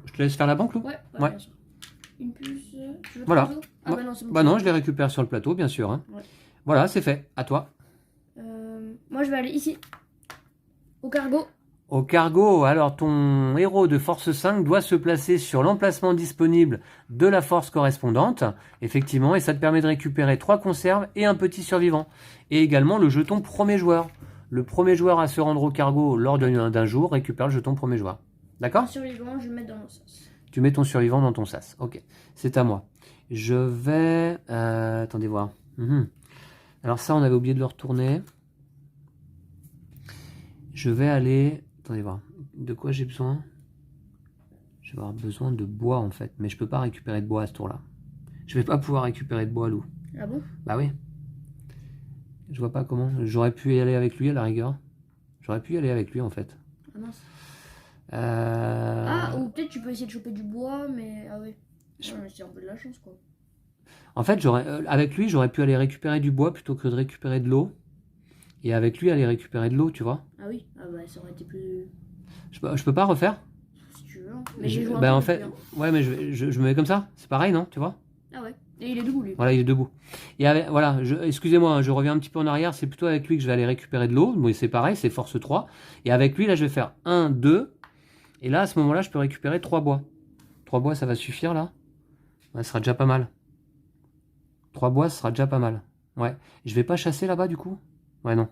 Je te laisse faire la banque, Lou? Ouais. Ouais. Bien sûr. Une puce. Tu veux Voilà. 3 os? Ah bah non, c'est bon. Bah non, je les récupère sur le plateau, bien sûr. Hein. Ouais. Voilà, c'est fait. À toi. Moi, je vais aller ici. Au cargo. Au cargo, alors ton héros de force 5 doit se placer sur l'emplacement disponible de la force correspondante, effectivement, et ça te permet de récupérer 3 conserves et un petit survivant. Et également le jeton premier joueur. Le premier joueur à se rendre au cargo lors d'un jour récupère le jeton premier joueur. D'accord? Un survivant, je vais le mettre dans mon sas. Tu mets ton survivant dans ton sas. Ok, c'est à moi. Je vais... attendez voir. Alors ça, on avait oublié de le retourner. Je vais aller... Attendez voir. De quoi j'ai besoin? Je vais avoir besoin de bois en fait. Mais je peux pas récupérer de bois à ce tour-là. Je vais pas pouvoir récupérer de bois, Lou. Ah bon? Bah oui. Je vois pas comment. J'aurais pu y aller avec lui à la rigueur. J'aurais pu y aller avec lui en fait. Ah mince. Ah, ou peut-être tu peux essayer de choper du bois, mais... Ah oui. C'est un peu de la chance, quoi. En fait, avec lui, j'aurais pu aller récupérer du bois plutôt que de récupérer de l'eau. Et avec lui, aller récupérer de l'eau, tu vois. Ah oui? Ah bah ça aurait été plus... Je peux pas refaire? Si tu veux. Hein. Mais j'ai joué un Bah peu en depuis, fait, hein. ouais, mais je me mets comme ça. C'est pareil, non? Tu vois? Ah ouais. Et il est debout, lui. Voilà, il est debout. Et avec, voilà, excusez-moi, hein, je reviens un petit peu en arrière. C'est plutôt avec lui que je vais aller récupérer de l'eau. Mais c'est pareil, c'est force 3. Et avec lui, là, je vais faire 1, 2. Et là, à ce moment-là, je peux récupérer 3 bois. 3 bois, ça va suffire, là? Ouais, ça sera déjà pas mal. 3 bois, ce sera déjà pas mal. Ouais. Je vais pas chasser là-bas, du coup? Ouais, non.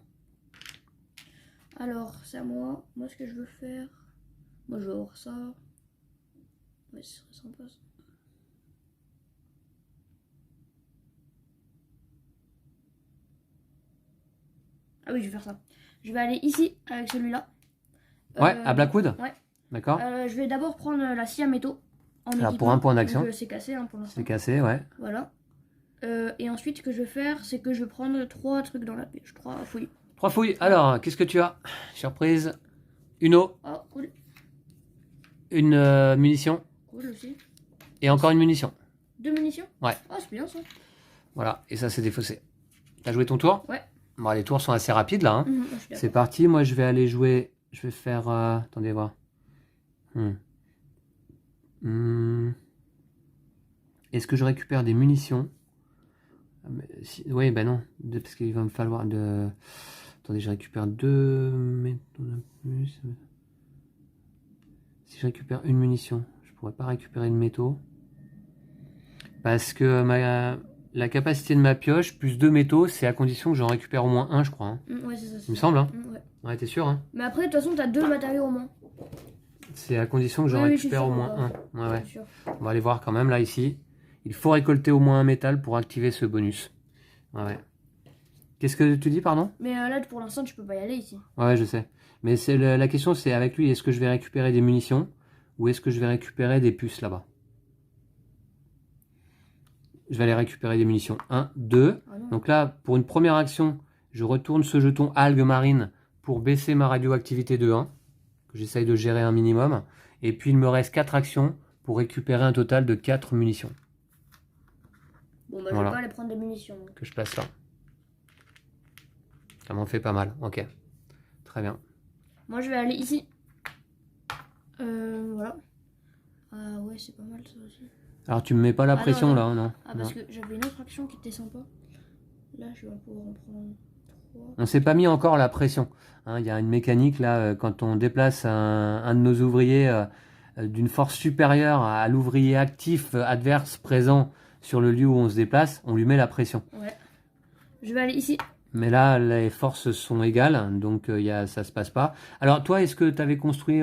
Alors, c'est à moi. Moi, ce que je veux faire... Moi, je vais avoir ça. Ouais, ce serait sympa, ça. Ah oui, je vais faire ça. Je vais aller ici, avec celui-là. Ouais, à Blackwood? Ouais. D'accord. Je vais d'abord prendre la scie à métaux. Alors, pour un point d'action. C'est cassé, hein, pour l'instant. C'est cassé, ouais. Voilà. Et ensuite, ce que je vais faire, c'est que je vais prendre 3 trucs dans la pêche. 3 fouilles. 3 fouilles. Alors, qu'est-ce que tu as? Surprise. Une eau. Oh, cool. Une munition. Cool aussi. Et encore une munition. 2 munitions? Ouais. Oh, c'est bien ça. Voilà. Et ça, c'est défaussé. T'as joué ton tour? Ouais. Bon, les tours sont assez rapides là. Hein. Je suis C'est parti. Moi, je vais aller jouer. Je vais faire. Attendez voir. Est-ce que je récupère des munitions? Oui, ben non. Parce qu'il va me falloir de. Attendez, je récupère 2 métaux de plus. Si je récupère une munition, je pourrais pas récupérer de métaux. Parce que la capacité de ma pioche, plus 2 métaux, c'est à condition que j'en récupère au moins un, je crois. Hein. Ouais, c'est ça. Il me semble, hein. Ouais. Ouais, t'es sûr, hein. Mais après, de toute façon, t'as 2 matériaux au moins. C'est à condition que j'en Oui, récupère au moins un. Ouais, ouais. Sûr. On va aller voir quand même, là, ici. Il faut récolter au moins un métal pour activer ce bonus. Ouais, ouais. Qu'est-ce que tu dis, pardon? Mais là, pour l'instant, tu peux pas y aller ici. Ouais, je sais. Mais la question, c'est avec lui, est-ce que je vais récupérer des munitions ou est-ce que je vais récupérer des puces là-bas? Je vais aller récupérer des munitions. 1, 2. Donc là, pour une première action, je retourne ce jeton algue marine pour baisser ma radioactivité de 1, que j'essaye de gérer un minimum. Et puis, il me reste 4 actions pour récupérer un total de 4 munitions. Bon, bah, je vais pas aller prendre des munitions. Donc. Que je place là. Ça m'en fait pas mal. Ok. Très bien. Moi, je vais aller ici. Voilà. Ah ouais, c'est pas mal ça aussi. Alors, tu me mets pas la pression non. Là, hein, non? Ah, parce que j'avais une autre action qui était sympa. Là, je vais pouvoir en prendre 3. On s'est pas mis encore la pression. Hein, il y a une mécanique là, quand on déplace un de nos ouvriers d'une force supérieure à l'ouvrier actif adverse présent sur le lieu où on se déplace, on lui met la pression. Ouais. Je vais aller ici. Mais là, les forces sont égales, donc ça se passe pas. Alors, toi, est-ce que tu avais construit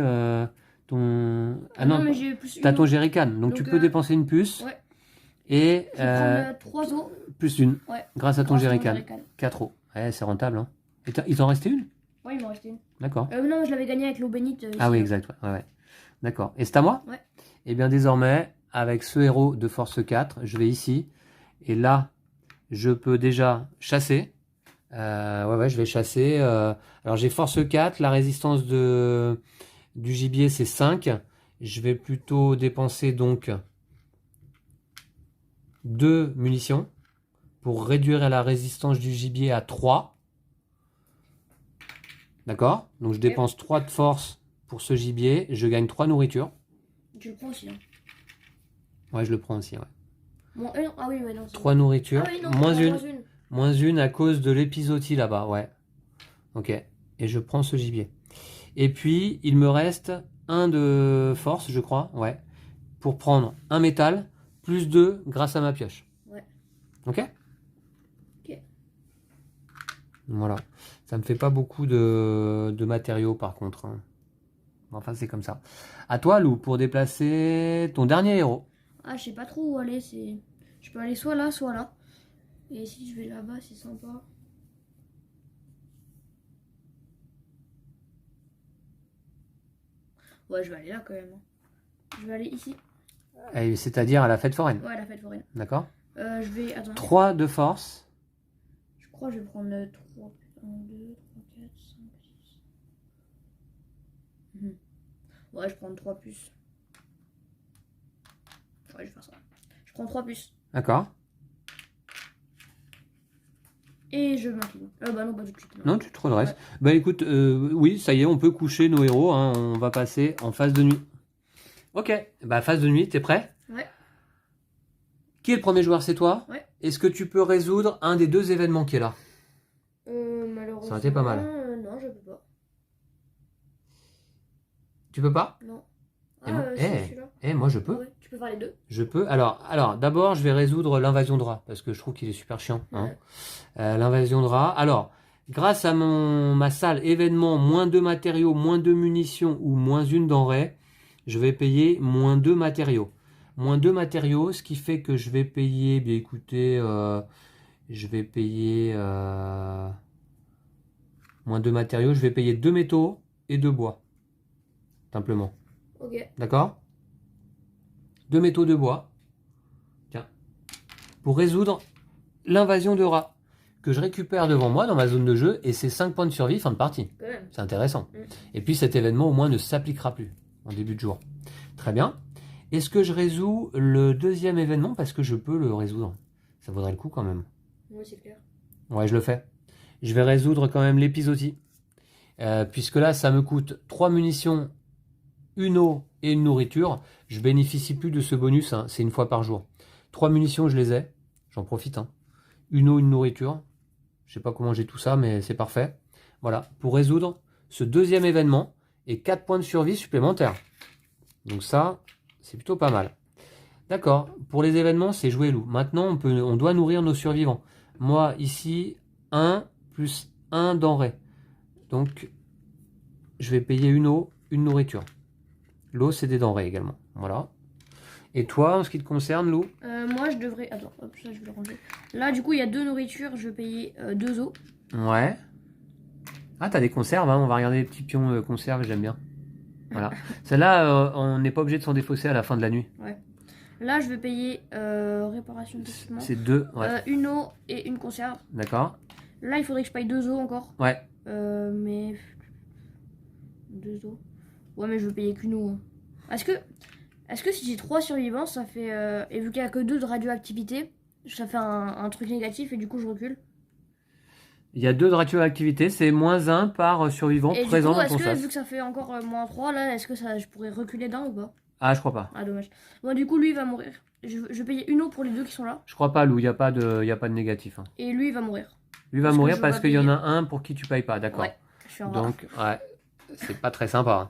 ton... Ah non, mais j'ai plus. T'as ton jerrycan, donc tu peux dépenser une puce. Ouais. Et je vais prendre 3 os. Plus une. Ouais. Grâce à ton jerrycan. 4 os. Ouais, c'est rentable. Hein. Et il t'en restait une? Ouais, il m'en restait une. D'accord. Non, je l'avais gagné avec l'eau bénite. Ici, ah oui, exact. Ouais. D'accord. Et c'est à moi? Ouais. Et bien désormais, avec ce héros de force 4, je vais ici. Et là, je peux déjà chasser. Ouais, je vais chasser. Alors j'ai force 4, la résistance du gibier c'est 5. Je vais plutôt dépenser donc 2 munitions pour réduire la résistance du gibier à 3. D'accord? Donc je dépense 3 de force pour ce gibier, je gagne 3 nourritures. Tu le prends aussi. Hein. Ouais, je le prends aussi. Ouais. Bon, non. Ah oui, non. 3 nourritures, Ah oui, non, moins une. moins une. Moins une à cause de l'épisodie là-bas, ouais. Ok. Et je prends ce gibier. Et puis, il me reste un de force, je crois, ouais. Pour prendre un métal, plus 2 grâce à ma pioche. Ouais. Ok? Ok. Voilà. Ça me fait pas beaucoup de matériaux par contre. Hein. Enfin, c'est comme ça. À toi, Lou, pour déplacer ton dernier héros. Ah, je sais pas trop où aller. Je peux aller soit là, soit là. Et si je vais là-bas, c'est sympa. Ouais, je vais aller là quand même. Je vais aller ici. C'est-à-dire à la fête foraine. Ouais, la fête foraine. D'accord? Je vais. Attends. 3 de force. Je crois que je vais prendre 3. 1, 2, 3, 4, 5, 6. Ouais, je prends 3 plus. Ouais, je vais faire ça. Je prends 3 plus. D'accord. Et je m'incline. Bah non, pas tout de suite. Non, tu te redresses. Ouais. Bah écoute, oui, ça y est, on peut coucher nos héros. Hein. On va passer en phase de nuit. Ok, bah phase de nuit, t'es prêt? Ouais. Qui est le premier joueur? C'est toi? Ouais. Est-ce que tu peux résoudre un des 2 événements qui est là? Malheureusement. Ça aurait été pas mal. Non, je peux pas. Tu peux pas? Non. Et moi, c'est celui-là. moi je peux. Ouais, tu peux faire les deux. Je peux. Alors d'abord, je vais résoudre l'invasion de rats parce que je trouve qu'il est super chiant. Hein. Ouais. L'invasion de rats. Alors, grâce à ma salle événement, moins 2 matériaux, moins 2 munitions ou moins 1 denrée, je vais payer moins 2 matériaux. Moins 2 matériaux, ce qui fait que je vais payer, bien écoutez, je vais payer moins 2 matériaux, je vais payer 2 métaux et 2 bois. Simplement. Ok. D'accord? 2 métaux de bois. Tiens. Pour résoudre l'invasion de rats que je récupère devant moi dans ma zone de jeu et c'est 5 points de survie fin de partie. Quand même. C'est intéressant. Et puis cet événement au moins ne s'appliquera plus en début de jour. Très bien. Est-ce que je résous le deuxième événement parce que je peux le résoudre? Ça vaudrait le coup quand même. Ouais, c'est clair. Ouais, je le fais. Je vais résoudre quand même l'épisodie. Puisque là, ça me coûte 3 munitions, une eau et une nourriture. Je bénéficie plus de ce bonus, hein, c'est 1 fois par jour. 3 munitions, je les ai. J'en profite. Hein. Une eau, une nourriture. Je sais pas comment j'ai tout ça, mais c'est parfait. Voilà, pour résoudre ce deuxième événement et 4 points de survie supplémentaires. Donc ça, c'est plutôt pas mal. D'accord, pour les événements, c'est jouer loup. Maintenant, on doit nourrir nos survivants. Moi, ici, 1 plus 1 denrée. Donc, je vais payer une eau, une nourriture. L'eau, c'est des denrées également. Voilà. Et toi, en ce qui te concerne, Lou? Moi, je devrais... Attends, hop, ça, je vais le ranger. Là, du coup, il y a 2 nourritures. Je vais payer 2 eaux. Ouais. Ah, t'as des conserves, hein. On va regarder les petits pions conserves, j'aime bien. Voilà. Celle-là, on n'est pas obligé de s'en défausser à la fin de la nuit. Ouais. Là, je vais payer réparation d'équipement. C'est 2, ouais. Une eau et une conserve. D'accord. Là, il faudrait que je paye 2 eaux encore. Ouais. Mais... 2 eaux. Ouais, mais je veux payer qu'une eau. Hein. Est-ce que si j'ai 3 survivants, ça fait... et vu qu'il n'y a que 2 de radioactivité, ça fait un truc négatif et du coup, je recule. Il y a 2 de radioactivité, c'est moins 1 par survivant et présent du coup, dans ton est-ce que, sas. vu que ça fait encore moins 3, là, est-ce que je pourrais reculer d'un ou pas? Ah, je crois pas. Ah, dommage. Bon, du coup, lui, il va mourir. Je vais payer une eau pour les 2 qui sont là. Je crois pas, Lou, il n'y a pas de négatif. Hein. Et lui, il va mourir. Lui va mourir parce qu'il y en a un pour qui tu payes pas, d'accord. Ouais, je suis en Donc, ouais, c'est pas très sympa. Hein.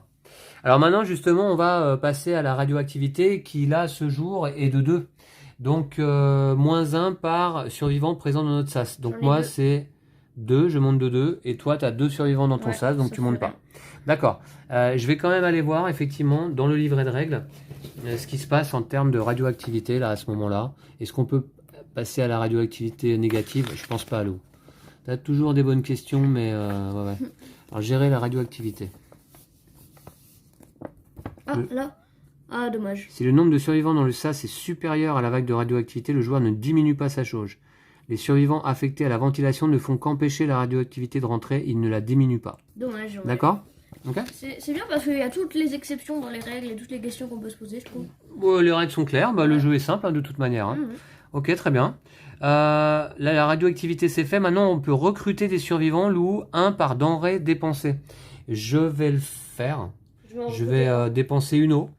Alors maintenant, justement, on va passer à la radioactivité qui, là, ce jour, est de 2. Donc, moins 1 par survivant présent dans notre sas. Donc, moi, c'est 2, je monte de 2. Et toi, tu as 2 survivants dans ton sas, donc tu montes pas. D'accord. Je vais quand même aller voir, effectivement, dans le livret de règles, ce qui se passe en termes de radioactivité, là, à ce moment-là. Est-ce qu'on peut passer à la radioactivité négative? Je pense pas, Lou. Tu as toujours des bonnes questions, mais ouais. Alors, gérer la radioactivité. Ah, là. Ah, dommage. Si le nombre de survivants dans le sas est supérieur à la vague de radioactivité, le joueur ne diminue pas sa jauge. Les survivants affectés à la ventilation ne font qu'empêcher la radioactivité de rentrer, ils ne la diminuent pas. Dommage. Ouais. D'accord? Okay. C'est bien parce qu'il y a toutes les exceptions dans les règles et toutes les questions qu'on peut se poser, je trouve. Bon, les règles sont claires, le jeu est simple hein, de toute manière. Hein. Ok, très bien. Là, la radioactivité c'est fait. Maintenant, on peut recruter des survivants, Lou, 1 par denrée dépensée. Je vais le faire. Je vais dépenser une eau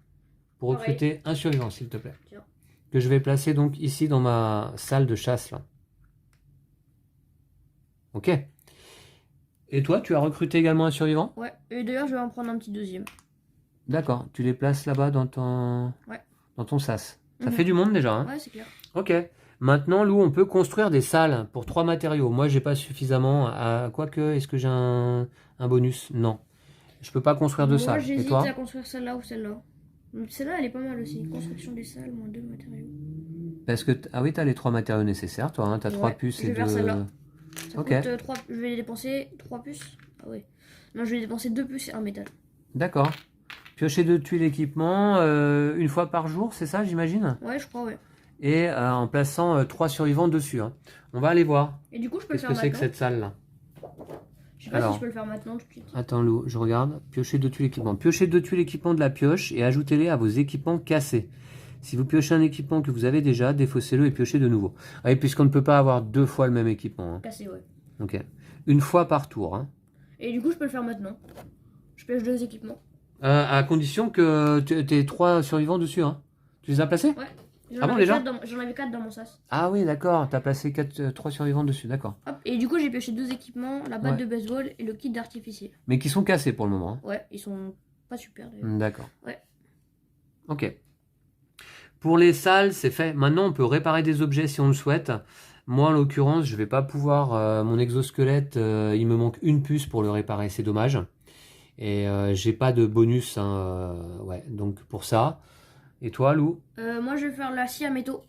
pour Pareil. recruter un survivant, s'il te plaît. Tiens. Que je vais placer donc ici dans ma salle de chasse, là. Ok. Et toi, tu as recruté également un survivant? Ouais, et d'ailleurs, je vais en prendre un petit deuxième. D'accord, tu les places là-bas dans Ouais. dans ton sas. Ça Mhm. fait du monde déjà, hein? Ouais, c'est clair. Ok. Maintenant, Lou, on peut construire des salles pour 3 matériaux. Moi, j'ai pas suffisamment. Quoique, est-ce que j'ai un bonus? Non. Je peux pas construire de Moi, salles. Et j'hésite à toi? construire celle-là ou celle-là. Celle-là, elle est pas mal aussi. Construction des salles, moins 2 matériaux. Parce que, ah oui, t'as les 3 matériaux nécessaires, toi, hein. T'as 3 Ouais, puces je et vais faire 2. celle-là. Ça Ok. coûte 3. Je vais dépenser 3 puces. Ah ouais. Non, je vais dépenser 2 puces et un métal. D'accord. Piocher 2 tuiles équipement une fois par jour, c'est ça, j'imagine? Ouais, je crois, ouais. Et en plaçant 3 survivants dessus, hein. On va aller voir. Et du coup, je peux le Qu'est-ce faire que c'est que maintenant. cette salle-là? Je sais pas si je peux le faire maintenant tout de suite. Attends Lou, je regarde. Piocher 2 tuiles équipement. Piochez 2 tuiles équipement de la pioche et ajoutez-les à vos équipements cassés. Si vous piochez un équipement que vous avez déjà, défaussez-le et piochez de nouveau. Ah oui, puisqu'on ne peut pas avoir 2 fois le même équipement, hein. Cassé, ouais. Ok. Une fois par tour, hein. Et du coup, je peux le faire maintenant. Je pioche 2 équipements. À condition que tu aies 3 survivants dessus, hein. Tu les as placés? Ouais. Ah bon, déjà? J'en avais 4 dans mon sas. Ah oui, d'accord. Tu as placé 3 survivants dessus, d'accord. Hop. Et du coup, j'ai pioché 2 équipements, la batte Ouais. de baseball et le kit d'artificier. Mais qui sont cassés pour le moment, hein. Ouais, ils sont pas super d'ailleurs. D'accord. Ouais. Ok. Pour les salles, c'est fait. Maintenant, on peut réparer des objets si on le souhaite. Moi, en l'occurrence, je vais pas pouvoir. Mon exosquelette, il me manque une puce pour le réparer. C'est dommage. Et j'ai pas de bonus, hein, ouais, donc pour ça. Et toi, Lou? Moi, je vais faire la scie à métaux.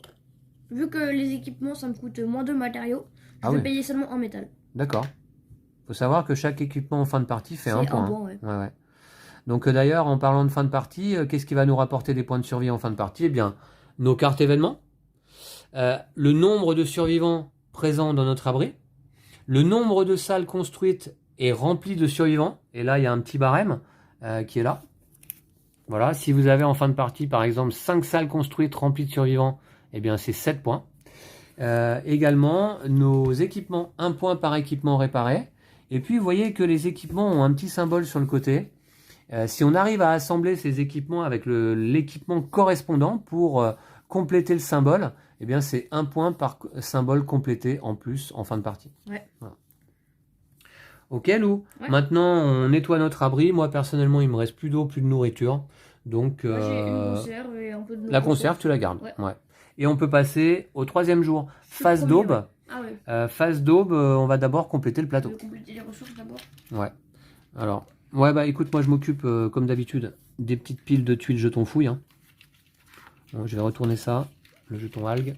Vu que les équipements, ça me coûte moins de matériaux, je Ah vais oui. payer seulement en métal. D'accord. Faut savoir que chaque équipement en fin de partie fait un C'est point, un hein. point, ouais. Ouais, ouais. Donc d'ailleurs, en parlant de fin de partie, qu'est-ce qui va nous rapporter des points de survie en fin de partie? Eh bien, nos cartes événements, le nombre de survivants présents dans notre abri, le nombre de salles construites et remplies de survivants. Et là, il y a un petit barème qui est là. Voilà, si vous avez en fin de partie, par exemple, 5 salles construites remplies de survivants, eh bien, c'est 7 points. Également, nos équipements, 1 point par équipement réparé. Et puis, vous voyez que les équipements ont un petit symbole sur le côté. Si on arrive à assembler ces équipements avec l'équipement correspondant pour compléter le symbole, eh bien c'est 1 point par symbole complété en plus en fin de partie. Ouais. Voilà. Ok Lou, Ouais. maintenant on nettoie notre abri. Moi personnellement il me reste plus d'eau, plus de nourriture. Donc Moi, j'ai une conserve et un peu de la conserve tu la gardes. Ouais. Ouais. Et on peut passer au 3e jour. Phase premier, d'aube. ouais. Ah ouais. Phase d'aube, on va d'abord compléter le Je plateau. vais compléter les ressources d'abord. Ouais. Alors, ouais, bah écoute, moi je m'occupe, comme d'habitude, des petites piles de tuiles jetons fouilles, hein. Bon, je vais retourner ça, le jeton algue.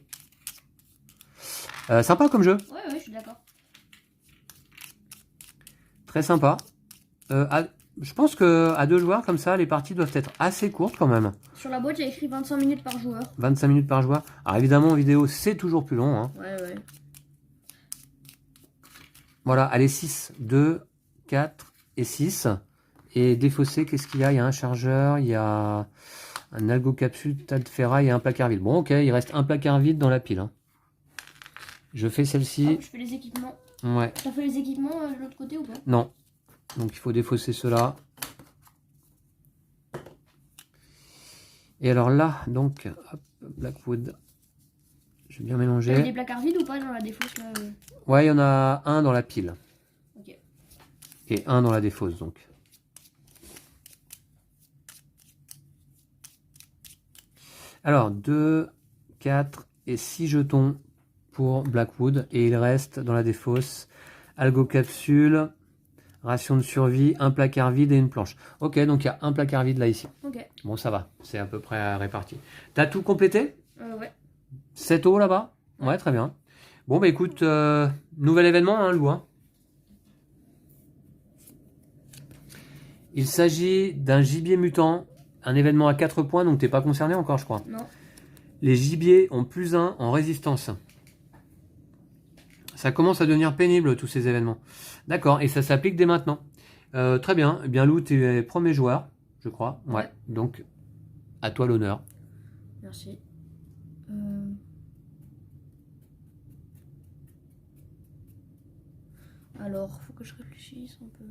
Sympa comme jeu, Ouais, ouais, je suis d'accord. très sympa. Je pense que à 2 joueurs comme ça, les parties doivent être assez courtes quand même. Sur la boîte, il y a écrit 25 minutes par joueur. 25 minutes par joueur. Alors évidemment, en vidéo, c'est toujours plus long, hein. Ouais, ouais. Voilà, allez, 6, 2, 4 et 6. Et défaussé, qu'est-ce qu'il y a? Il y a un chargeur, il y a un algo-capsule, tas de ferraille et un placard vide. Bon, ok, il reste un placard vide dans la pile, hein. Je fais celle-ci. Hop, je fais les équipements. Ouais. T'as fait les équipements de l'autre côté ou pas? Non. Donc il faut défausser cela. Et alors là, donc, hop, Blackwood. Je vais bien T'avais mélanger. des placards vides ou pas dans la défausse là Ouais, il y en a un dans la pile. Ok. Et un dans la défausse, donc. Alors, 2, 4 et 6 jetons pour Blackwood. Et il reste dans la défausse algo-capsule, ration de survie, un placard vide et une planche. Ok, donc il y a un placard vide là, ici. Ok. Bon, ça va, c'est à peu près réparti. T'as tout complété? Ouais. 7 eaux là-bas? Ouais, très bien. Bon, bah écoute, nouvel événement, hein, Lou, hein. Il s'agit d'un gibier mutant, un événement à 4 points, donc t'es pas concerné encore, je crois. Non. Les gibiers ont +1 en résistance. Ça commence à devenir pénible, tous ces événements. D'accord, et ça s'applique dès maintenant. Très bien. Eh bien, Lou, tu es premier joueur, je crois. Ouais. Donc, à toi l'honneur. Merci. Alors, faut que je réfléchisse un peu.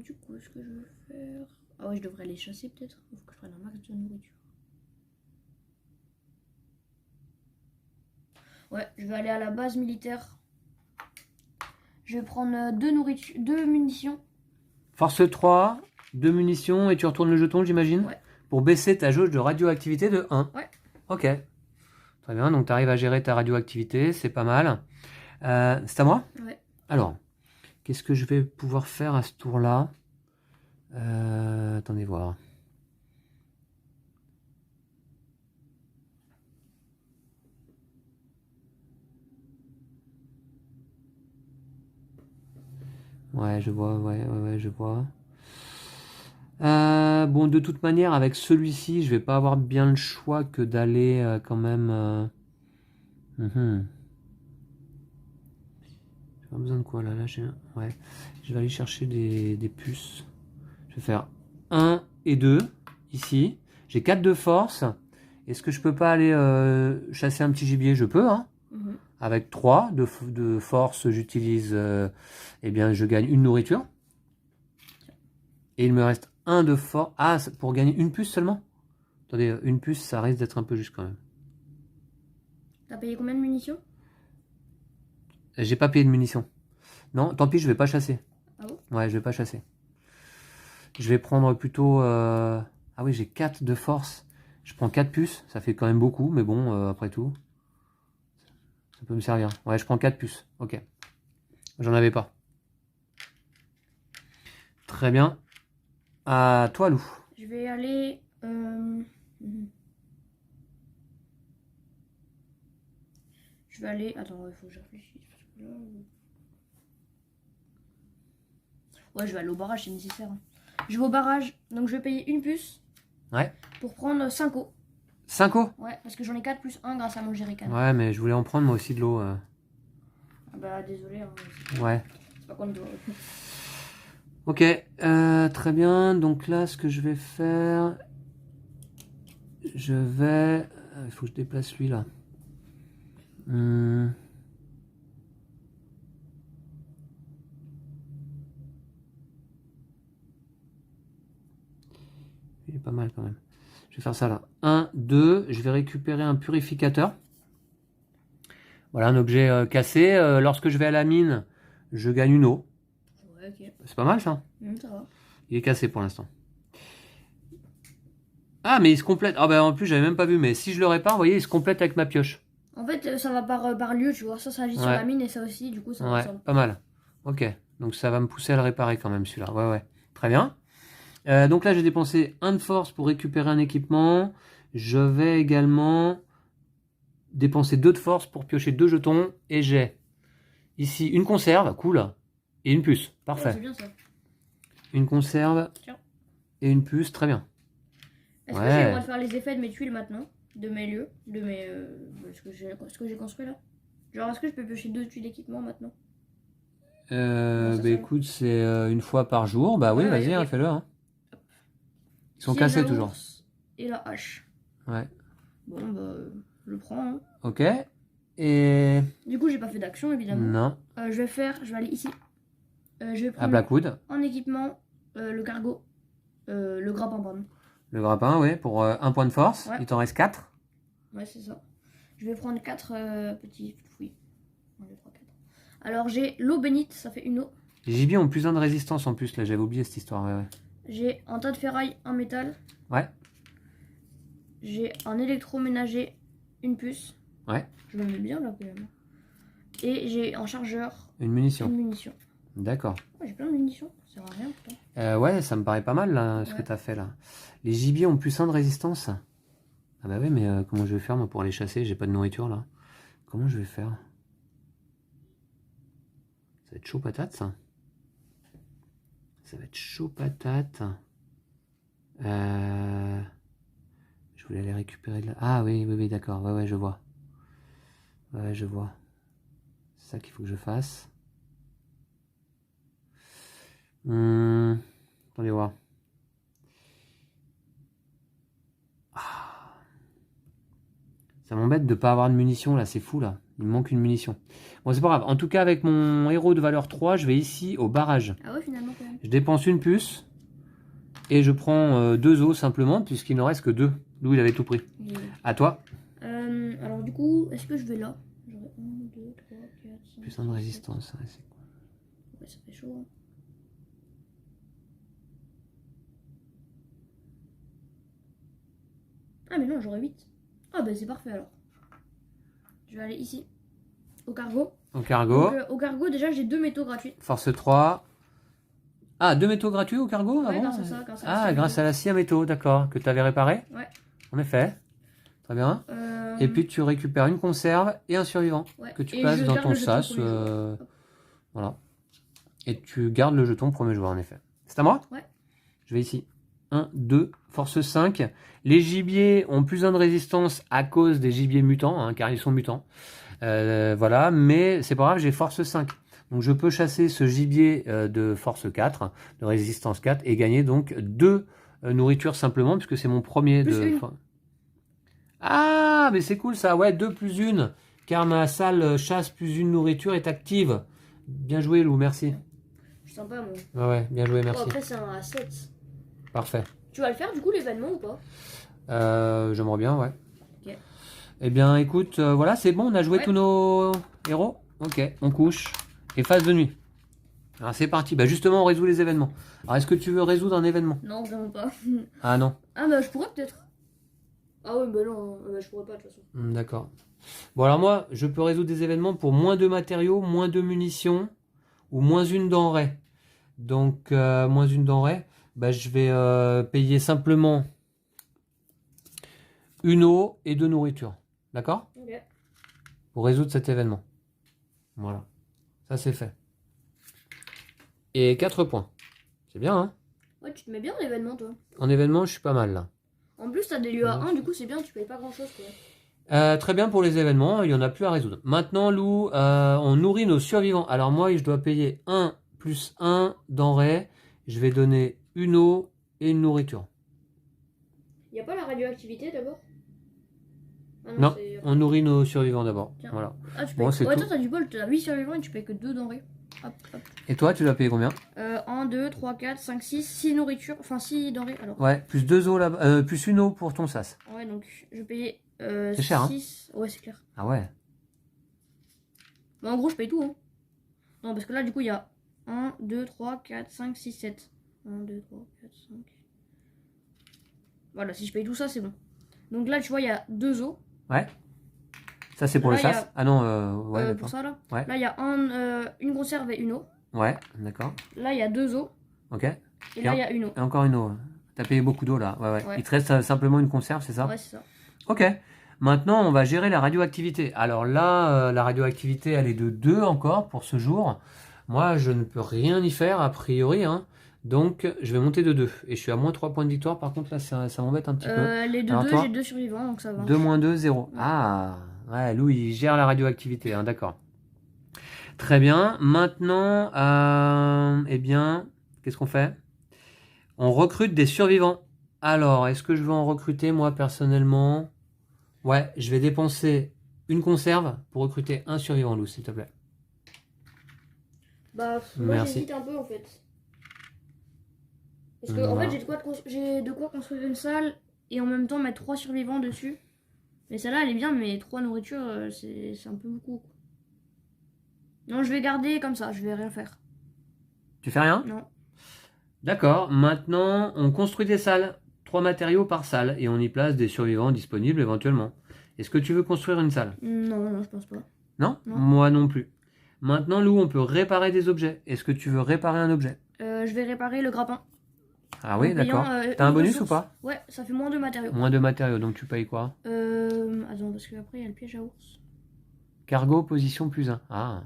Du coup, ce que je vais faire... Ah ouais, je devrais les chasser peut-être. Il faut que je prenne un max de nourriture. Ouais, je vais aller à la base militaire. Je vais prendre deux munitions. Force 3, 2 munitions et tu retournes le jeton, j'imagine. Ouais. Pour baisser ta jauge de radioactivité de 1. Ouais. Ok. Très bien, donc tu arrives à gérer ta radioactivité, c'est pas mal. C'est à moi? Ouais. Alors, qu'est-ce que je vais pouvoir faire à ce tour-là? Attendez voir. Ouais, je vois, ouais, je vois. Bon, de toute manière, avec celui-ci, je vais pas avoir bien le choix que d'aller quand même... J'ai pas besoin de quoi là, ouais. Je vais aller chercher des puces. Je vais faire 1 et 2 ici. J'ai 4 de force. Est-ce que je peux pas aller chasser un petit gibier? Je peux, hein. Avec 3 de force, j'utilise... eh bien, je gagne une nourriture. Et il me reste 1 de force. Ah, pour gagner une puce seulement? Attendez, une puce, ça risque d'être un peu juste quand même. T'as payé combien de munitions? J'ai pas payé de munitions. Non, tant pis, je vais pas chasser. Ah bon? Ouais, je vais pas chasser. Je vais prendre plutôt... Ah oui, j'ai 4 de force. Je prends 4 puces. Ça fait quand même beaucoup, mais bon, après tout. Ça peut me servir. Ouais, je prends 4 puces. Ok. J'en avais pas. Très bien. À toi, Lou. Je vais aller... Je vais aller... Attends, il faut que je réfléchisse. Ouais, je vais aller au barrage, c'est nécessaire. Je vais au barrage, donc je vais payer une puce. Ouais. Pour prendre 5 os. 5 os? Ouais, parce que j'en ai 4 plus 1 grâce à mon jerrycan. Ouais, mais je voulais en prendre moi aussi de l'eau. Ah bah désolé. Hein, ouais. C'est pas qu'on doit... Ok, très bien. Donc là, ce que je vais faire... Je vais... Il faut que je déplace lui là. Il est pas mal quand même. Je vais faire ça là. 1, 2, je vais récupérer un purificateur. Voilà, un objet cassé. Lorsque je vais à la mine, je gagne une eau. Ouais, ok. C'est pas mal ça. Ça va. Il est cassé pour l'instant. Ah, mais il se complète. Ah bah en plus, j'avais même pas vu. Mais si je le répare, vous voyez, il se complète avec ma pioche. En fait, ça va par lieu, tu vois. Ça agit sur la mine et ça aussi, du coup, ça va Ouais, ensemble. pas mal. Ok, donc ça va me pousser à le réparer quand même celui-là. Ouais, ouais. Très bien. Donc là, j'ai dépensé 1 de force pour récupérer un équipement. Je vais également dépenser 2 de force pour piocher 2 jetons. Et j'ai ici une conserve, cool, et une puce. Parfait. Ouais, c'est bien ça. Une conserve. Tiens. Et une puce, très bien. Est-ce que j'ai le droit de faire les effets de mes tuiles maintenant? De mes lieux? De mes... ce que j'ai construit là? Genre, est-ce que je peux piocher 2 tuiles d'équipement maintenant? Bah écoute, c'est une fois par jour. Bah oui, Ouais, vas-y, ouais, hein, ok. fais-le. Hein. Ils sont Piège cassés à toujours. ours et la hache. Ouais. Bon, bah, je le prends. Hein. Ok. Et... Du coup, j'ai pas fait d'action, évidemment. Non. Je vais aller ici. Je vais À prendre Blackwood. en équipement le cargo. Le grappin, pardon. Le grappin, oui, pour 1 point de force. Ouais. Il t'en reste 4. Ouais, c'est ça. Je vais prendre 4 petits fouilles. 1, 2, 3, 4. Alors, j'ai l'eau bénite, ça fait une eau. Les gibiers ont plus 1 de résistance en plus, là, j'avais oublié cette histoire. Ouais, ouais. J'ai un tas de ferraille en métal. Ouais. J'ai un électroménager, une puce. Ouais. Je me mets bien là, quand même. Et j'ai un chargeur. Une munition. Une munition. D'accord. Ouais, j'ai plein de munitions. Ça sert à rien, pourtant. Ouais, ça me paraît pas mal, là, ce que t'as fait, là. Les gibiers ont plus 1 de résistance. Ah bah ouais, mais comment je vais faire, moi, pour les chasser? J'ai pas de nourriture, là. Comment je vais faire? Ça va être chaud patate, ça. Ça va être chaud patate. Je voulais aller récupérer de la... Ah oui, oui, oui, d'accord. Ouais, ouais, je vois. Ouais, je vois. C'est ça qu'il faut que je fasse. Attendez voir. Ça m'embête de pas avoir de munitions là, c'est fou là. Il me manque une munition. Bon, c'est pas grave. En tout cas, avec mon héros de valeur 3, je vais ici au barrage. Ah ouais, finalement, quand même. Je dépense une puce. Et je prends 2 os simplement, puisqu'il n'en reste que 2. Lou, il avait tout pris. Et- À toi. Alors du coup, est-ce que je vais là? J'aurais 1, 2, 3, 4, 5. Puissant de résistance. Ouais, c'est quoi? Ouais, ça fait chaud. Hein. Ah mais non, j'aurais 8. Ah bah c'est parfait alors. Je vais aller ici, au cargo. Au cargo. Donc, au cargo, déjà j'ai 2 métaux gratuits. Force 3. Ah, 2 métaux gratuits au cargo? Ouais, bon grâce à ça, grâce à la Ah, scie à grâce à la scie à métaux, d'accord. Que tu avais réparé? Ouais. En effet. Très bien. métaux. Et puis tu récupères une conserve et un survivant Ouais. que tu Et places je dans garde ton le jeton sas. premier joueur. Hop. Voilà. Et tu gardes le jeton premier joueur, en effet. C'est à moi? Ouais. Je vais ici. 1, 2, force 5. Les gibiers ont plus 1 de résistance à cause des gibiers mutants, hein, car ils sont mutants. Voilà, mais c'est pas grave, j'ai force 5. Donc je peux chasser ce gibier de force 4, de résistance 4, et gagner donc 2 nourritures simplement, puisque c'est mon premier Plus de... une. Ah, mais c'est cool ça, ouais, 2 plus 1, car ma salle chasse plus 1 nourriture est active. Bien joué Lou, merci. Je sens pas moi. Ouais, bien joué, Bon, merci. après c'est un A7. Parfait. Tu vas le faire du coup l'événement ou pas? J'aimerais bien, ouais. Ok. Eh bien, écoute, voilà, c'est bon, on a joué Ouais. tous nos héros. Ok, on couche. Et phase de nuit. Alors, c'est parti. Bah, justement, on résout les événements. Alors, est-ce que tu veux résoudre un événement? Non, vraiment pas. Ah non. Ah bah je pourrais peut-être. Ah ouais, bah non, je pourrais pas de toute façon. D'accord. Bon, alors moi, je peux résoudre des événements pour moins de matériaux, moins de munitions ou moins 1 denrée. Donc, moins 1 denrée, bah, je vais payer simplement 1 eau et 2 nourriture. D'accord? Ok. Pour résoudre cet événement. Voilà. Ça, c'est fait. Et 4 points. C'est bien, hein? Ouais, tu te mets bien en événement toi. En événement, je suis pas mal, là. En plus, t'as des lieux à 1, du coup c'est bien, tu payes pas grand chose quoi. Très bien pour les événements, il n'y en a plus à résoudre. Maintenant, Lou, on nourrit nos survivants. Alors moi, je dois payer 1 plus 1 denrées. Je vais donner 1 eau et une nourriture. Y a pas la radioactivité d'abord? Ah Non, c'est- on nourrit nos survivants d'abord. Tiens. Voilà. Ah, tu Bon, payes. c'est Ouais, tout. toi t'as du bol, t'as 8 survivants et tu payes que 2 denrées. Hop, hop. Et toi, tu dois payer combien? 1, 2, 3, 4, 5, 6, 6 nourritures, enfin 6 denrées alors. Ouais, plus 2 eaux là, plus 1 eau pour ton sas. Ouais, donc je payais C'est cher, hein. 6. Ouais, c'est clair. Ah ouais. Bah, en gros, je paye tout. Hein. Non, parce que là, du coup, il y a 1, 2, 3, 4, 5, 6, 7. 1, 2, 3, 4, 5. Voilà, si je paye tout ça, c'est bon. Donc là, tu vois, il y a 2 os. Ouais. Ça, c'est pour Là, le il y a- sas? Ah non, ouais, pour d'accord. ça, là. Ouais. Là, il y a une conserve et une eau. Ouais, d'accord. Là, il y a 2 os. Ok. Et Bien. là, il y a une eau. Et encore une eau. T'as payé beaucoup d'eau là. Ouais, ouais. Ouais. Il te reste simplement une conserve, c'est ça? Ouais, c'est ça. Ok. Maintenant, on va gérer la radioactivité. Alors là, la radioactivité, elle est de 2 encore pour ce jour. Moi, je ne peux rien y faire, a priori. Hein. Donc, je vais monter de 2. Et je suis à moins 3 points de victoire. Par contre, là, ça m'embête un petit peu. Les Alors, 2, toi j'ai 2 survivants, donc ça va. 2 moins 2, 0. Ah, ouais, Lou, il gère la radioactivité. Hein, d'accord. Très bien. Maintenant, eh bien, qu'est-ce qu'on fait? On recrute des survivants. Alors, est-ce que je veux en recruter, moi, personnellement? Ouais, je vais dépenser une conserve pour recruter un survivant, Lou, s'il te plaît. Bah, moi, Merci. j'hésite un peu, en fait. Parce que, en fait, j'ai de quoi construire une salle et en même temps mettre 3 survivants dessus. Mais celle-là, elle est bien, mais 3 nourritures, c'est un peu beaucoup. Quoi. Non, je vais garder comme ça, je vais rien faire. Tu fais rien? Non. D'accord, maintenant, on construit des salles. 3 matériaux par salle et on y place des survivants disponibles éventuellement. Est-ce que tu veux construire une salle? Non, je pense pas. Non? Non. Moi non plus. Maintenant, Lou, on peut réparer des objets. Est-ce que tu veux réparer un objet? Je vais réparer le grappin. Ah oui, En payant, d'accord. T'as un une bonus ressource. ou pas? Ouais, ça fait moins de matériaux. Moins de matériaux, donc tu payes quoi? Attends, parce qu'après, il y a le piège à ours. Cargo, position plus 1. Ah.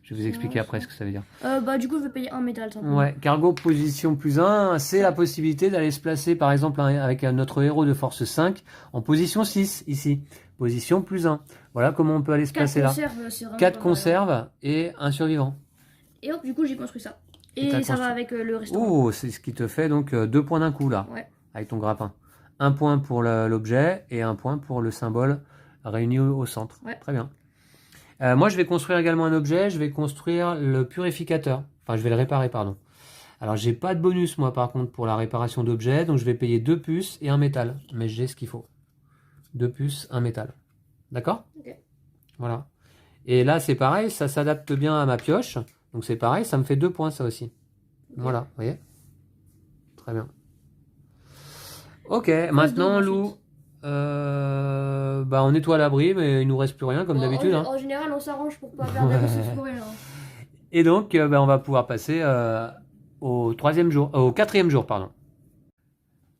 Je vais vous expliquer Ça, après ça. ce que ça veut dire. Bah, du coup, je vais payer un métal simplement. Ouais, cargo position plus 1, c'est la possibilité d'aller se placer par exemple avec notre héros de force 5 en position 6 ici. Position plus 1. Voilà comment on peut aller se 4 placer là. conserves, c'est vraiment 4 pas mal. conserves et un survivant. Et hop, du coup, j'ai construit ça. Et Et t'as ça va construit- avec le restaurant. Oh, c'est ce qui te fait donc 2 points d'un coup là, Ouais. avec ton grappin. 1 point pour l'objet et 1 point pour le symbole réuni au centre. Ouais. Très bien. Moi, je vais construire également un objet. Je vais construire le purificateur. Enfin, je vais le réparer, pardon. Alors, j'ai pas de bonus, moi, par contre, pour la réparation d'objets. Donc, je vais payer 2 puces et un métal. Mais j'ai ce qu'il faut. 2 puces, un métal. D'accord? Ok. Voilà. Et là, c'est pareil. Ça s'adapte bien à ma pioche. Donc, c'est pareil. Ça me fait 2 points, ça aussi. Ok. Voilà. Vous voyez? Très bien. Ok. Phase Maintenant, d'aube, Lou. ensuite. Bah, on nettoie l'abri, mais il nous reste plus rien, comme d'habitude. Hein. En général, on s'arrange pour pas perdre des ressources pour rien. Et donc, bah, on va pouvoir passer au troisième jour, au quatrième jour, pardon.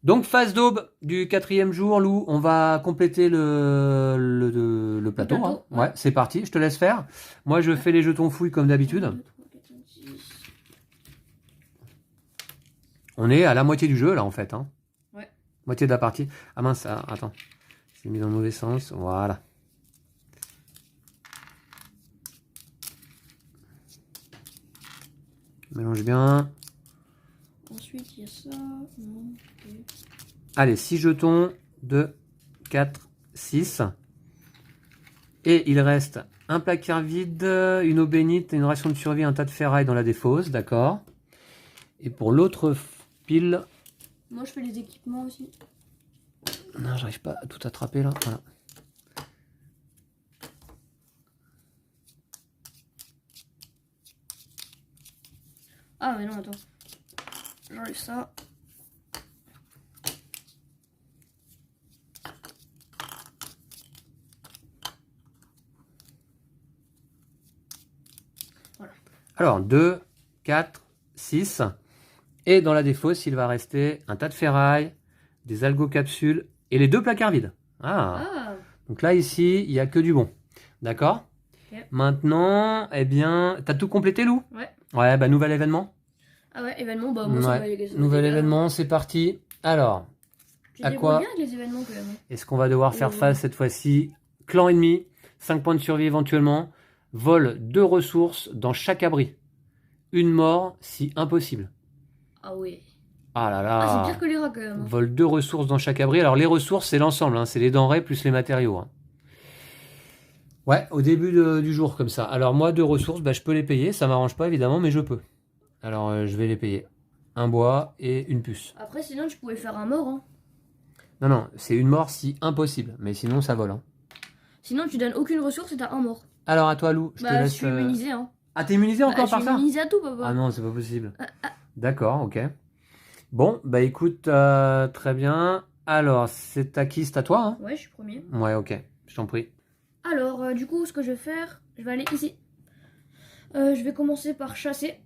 Donc, phase d'aube du quatrième jour, Lou, on va compléter le plateau. plateau, Hein. ouais. Ouais, c'est parti, je te laisse faire. Moi, je fais les jetons fouilles comme d'habitude. 1, 2, 3, 4, 5, 6. On est à la moitié du jeu, là, en fait. Hein. Ouais. Moitié de la partie. Ah mince, attends. C'est mis dans le mauvais sens. Voilà. Mélange bien. Ensuite, il y a ça. Non, ok. Allez, 6 jetons. 2, 4, 6. Et il reste un placard vide, une eau bénite, une ration de survie, un tas de ferraille dans la défausse, d'accord. Et pour l'autre pile... Moi, je fais les équipements aussi. Non, j'arrive pas à tout attraper là. Voilà. Ah, mais non, attends. J'enlève ça. Voilà. Alors, 2, 4, 6. Et dans la défausse, il va rester un tas de ferraille, des algocapsules et les 2 placards vides. Ah. Ah, Donc là, ici, il n'y a que du bon. D'accord. Ok. Maintenant, eh bien, t'as tout complété, Lou? ouais. Ouais, bah nouvel événement. Ah ouais, événement, bah moi, ça va Ouais. les Nouvel événement, c'est parti. Alors, Tu à te quoi débrouilles bien avec les événements quand même. est-ce qu'on va devoir faire Ouais. face cette fois-ci? Clan ennemi, 5 points de survie éventuellement, vol 2 ressources dans chaque abri. Une mort si impossible. Ah ouais. Ah là Ah, là. c'est pire que les rats quand même. Vol 2 ressources dans chaque abri. Alors les ressources, c'est l'ensemble, hein, c'est les denrées plus les matériaux. Hein. Ouais, au début du jour comme ça. Alors moi, 2 ressources, bah, je peux les payer. Ça m'arrange pas évidemment, mais je peux. Alors je vais les payer. Un bois et une puce. Après, sinon, tu pouvais faire un mort. Hein. Non, non, c'est une mort si impossible. Mais sinon, ça vole. Hein. Sinon, tu donnes aucune ressource et t'as un mort. Alors à toi, Lou, je te Bah, je laisse. suis immunisé. Hein. Ah, t'es immunisé Bah, encore je par suis ça? immunisé à tout, papa. Ah non, c'est pas possible. D'accord, ok. Bon, bah écoute, très bien. Alors, c'est à qui? C'est à toi, hein? Ouais, je suis premier. Ouais, ok, je t'en prie. Alors, du coup, ce que je vais faire, je vais aller ici. Je vais commencer par chasser.